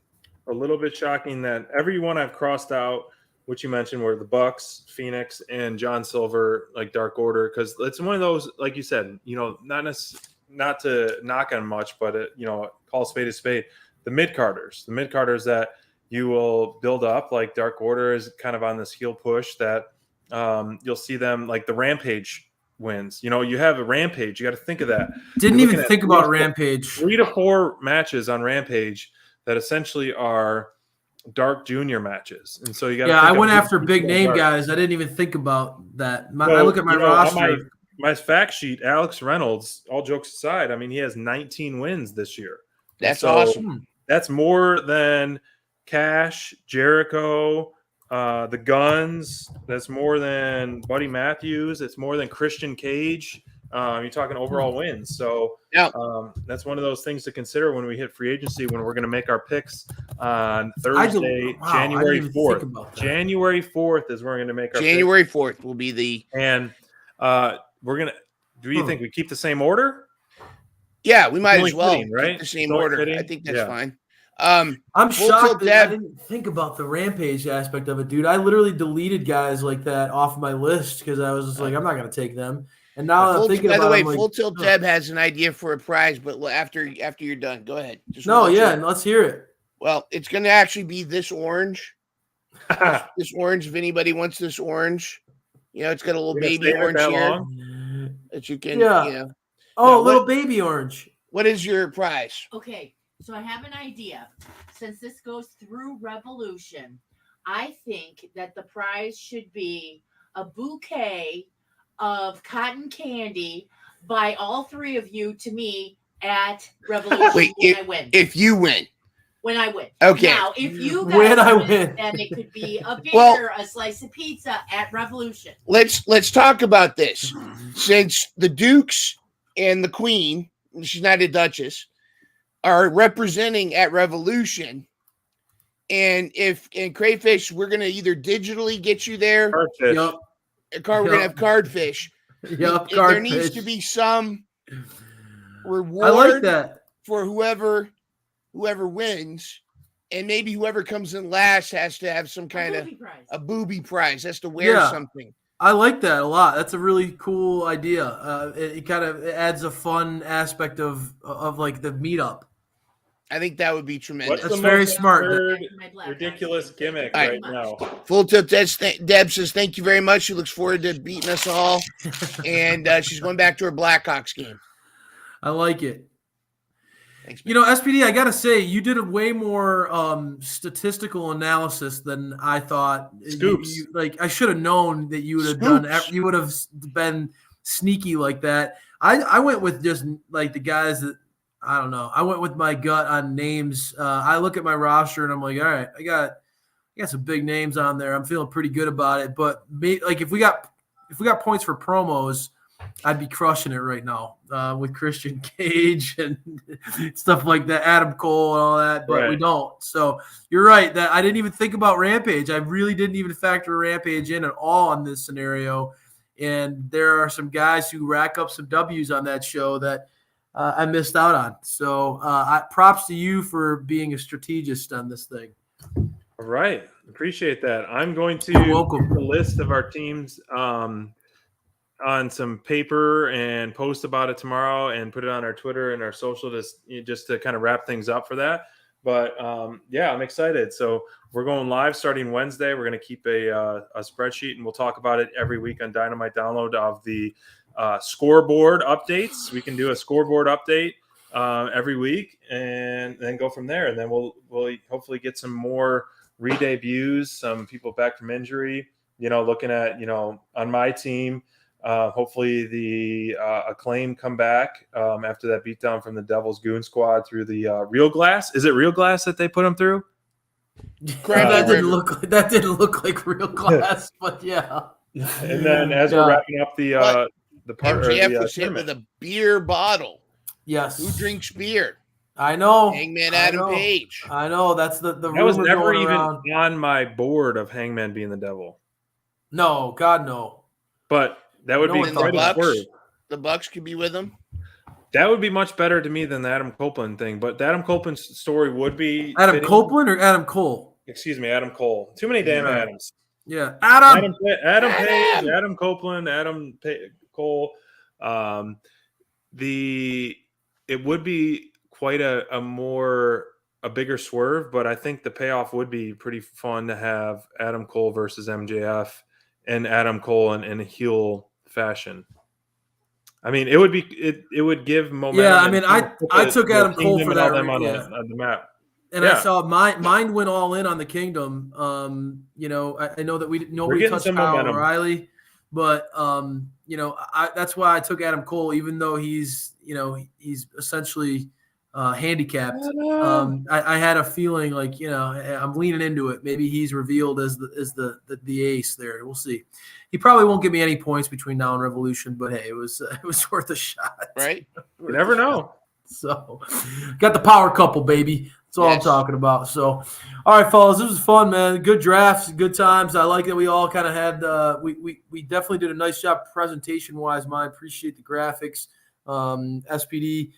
a little bit shocking, that everyone I've crossed out, which you mentioned, were the Bucks, Phoenix, and John Silver, like Dark Order, because it's one of those, like you said, not to knock on much, but call a spade, the mid-carders that you will build up, like Dark Order is kind of on this heel push that you'll see them like the Rampage wins. You have a Rampage. You got to think of that. Didn't even think about Rampage. 3 to 4 matches on Rampage that essentially are Dark Junior matches, and so you got. Yeah, I went after big name guys. I didn't even think about that. I look at my roster. My fact sheet, Alex Reynolds. All jokes aside, I mean he has 19 wins this year. That's awesome. That's more than Cash, Jericho. The Guns, that's more than Buddy Matthews. It's more than Christian Cage. You're talking overall wins. So that's one of those things to consider when we hit free agency, when we're going to make our picks on Thursday, January 4th. January 4th is where we're going to make our January picks. 4th will be the – And we're going to – do you think we keep the same order? Yeah, we might Only as well fitting, right? keep the same Only order. fitting? I think that's Yeah. fine. I'm Full shocked Tilt that I Deb. didn't think about the Rampage aspect of it, dude. I literally deleted guys like that off my list because I was just like, I'm not going to take them. And now I'm thinking By the about way, it, I'm like, Full Tilt Deb has an idea for a prize, but after you're done, go ahead. Just no, wanna let you yeah, know. let's hear it. Well, it's going to actually be this orange. This orange, if anybody wants this orange, it's got a little You're gonna baby stay with orange that here long? that you can, Yeah. Oh, Now, little what- baby orange. What is your prize? Okay, so I have an idea. Since this goes through Revolution, I think that the prize should be a bouquet of cotton candy by all three of you to me at Revolution Wait, when I win. If you win. When I win. Okay. Now, if you guys When I win, win. then it could be a beer, Well- a slice of pizza at Revolution. Let's talk about this. Since the Dukes and the Queen, she's not a Duchess, are representing at Revolution, and Crayfish, we're gonna either digitally get you there, Cardfish. Yup. we're gonna have Cardfish. Yup, There needs to Cardfish. be some reward I like that. for whoever wins, and maybe whoever comes in last has to have some kind of Booby prize. a booby prize, has to wear Yeah. something. I like that a lot. That's a really cool idea. It kind of adds a fun aspect of like the meetup. I think that would be tremendous. That's very smart. My black Ridiculous box. gimmick All right right. now. Full Tilt Deb says thank you very much. She looks forward to beating us all, and she's going back to her Blackhawks game. I like it. Thanks, You know, SPD, I gotta say, you did a way more statistical analysis than I thought. Scoops. Like I should have known that you would have done. Scoops. You would have been sneaky like that. I went with just like the guys that I don't know. I went with my gut on names. I look at my roster and I'm like, all right, I got some big names on there. I'm feeling pretty good about it. But like if we got points for promos, I'd be crushing it right now with Christian Cage and stuff like that, Adam Cole and all that, but we Right. don't. So you're right that I didn't even think about Rampage. I really didn't even factor Rampage in at all on this scenario. And there are some guys who rack up some W's on that show that I missed out on. So props to you for being a strategist on this thing. All right. Appreciate that. I'm going to You're welcome. put a list of our teams on some paper and post about it tomorrow and put it on our Twitter and our social just to kind of wrap things up for that. But yeah, I'm excited. So we're going live starting Wednesday. We're going to keep a spreadsheet and we'll talk about it every week on Dynamite Download of the scoreboard updates. We can do a scoreboard update every week and then go from there. And then we'll hopefully get some more re-debuts, some people back from injury, looking at, on my team, hopefully the Acclaim come back after that beatdown from the Devil's Goon Squad through the Real Glass. Is it Real Glass that they put them through? that didn't look like real glass, but yeah. And then as we're wrapping up the part or MJF the was hit tournament. with a beer bottle. Yes. Who drinks beer? I know. Hangman I Adam know. Page. I know. That's the That was rumor never going even around. on my board of Hangman being the devil. No, God, no. But that would No be one And the quite a Bucks. swerve. The Bucks could be with him. That would be much better to me than the Adam Copeland thing. But the Adam Copeland story would be Adam fitting. Copeland or Adam Cole? Excuse me, Adam Cole. Too many damn Right. Adams. Yeah, Adam. Adam Page, Adam Copeland, Cole. It would be quite a bigger swerve, but I think the payoff would be pretty fun to have Adam Cole versus MJF and Adam Cole in a heel fashion. I mean, it would give momentum. Yeah, I mean, and I took Adam Cole Kingdom for and all that. them on Yeah. the map. And Yeah. I saw mine went all in on the Kingdom. I know that nobody getting touched some Kyle momentum. O'Reilly, but that's why I took Adam Cole, even though he's essentially handicapped. I had a feeling like I'm leaning into it. Maybe he's revealed as the ace there. We'll see. He probably won't give me any points between now and Revolution, but hey, it was worth a shot. Right? You never know. So, got the power couple, baby. That's all I'm Yes. talking about. So, all right, fellas, this was fun, man. Good drafts, good times. I like that we all kind of had. We definitely did a nice job presentation wise. I appreciate the graphics. SPD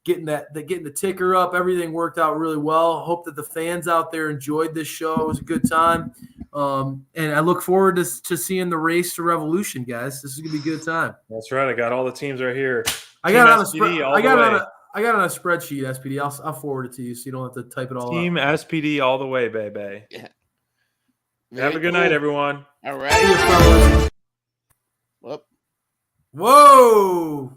getting the ticker up. Everything worked out really well. Hope that the fans out there enjoyed this show. It was a good time. And I look forward to seeing the race to Revolution, guys. This is gonna be a good time. That's right. I got all the teams right here. I got it on a SPD all I the got it way. on a I got it on a spreadsheet, SPD. I'll forward it to you so you don't have to type it all Team up. SPD all the way, baby. Yeah. Have a good night, everyone. All See you, right. fellas. Well, Whoa!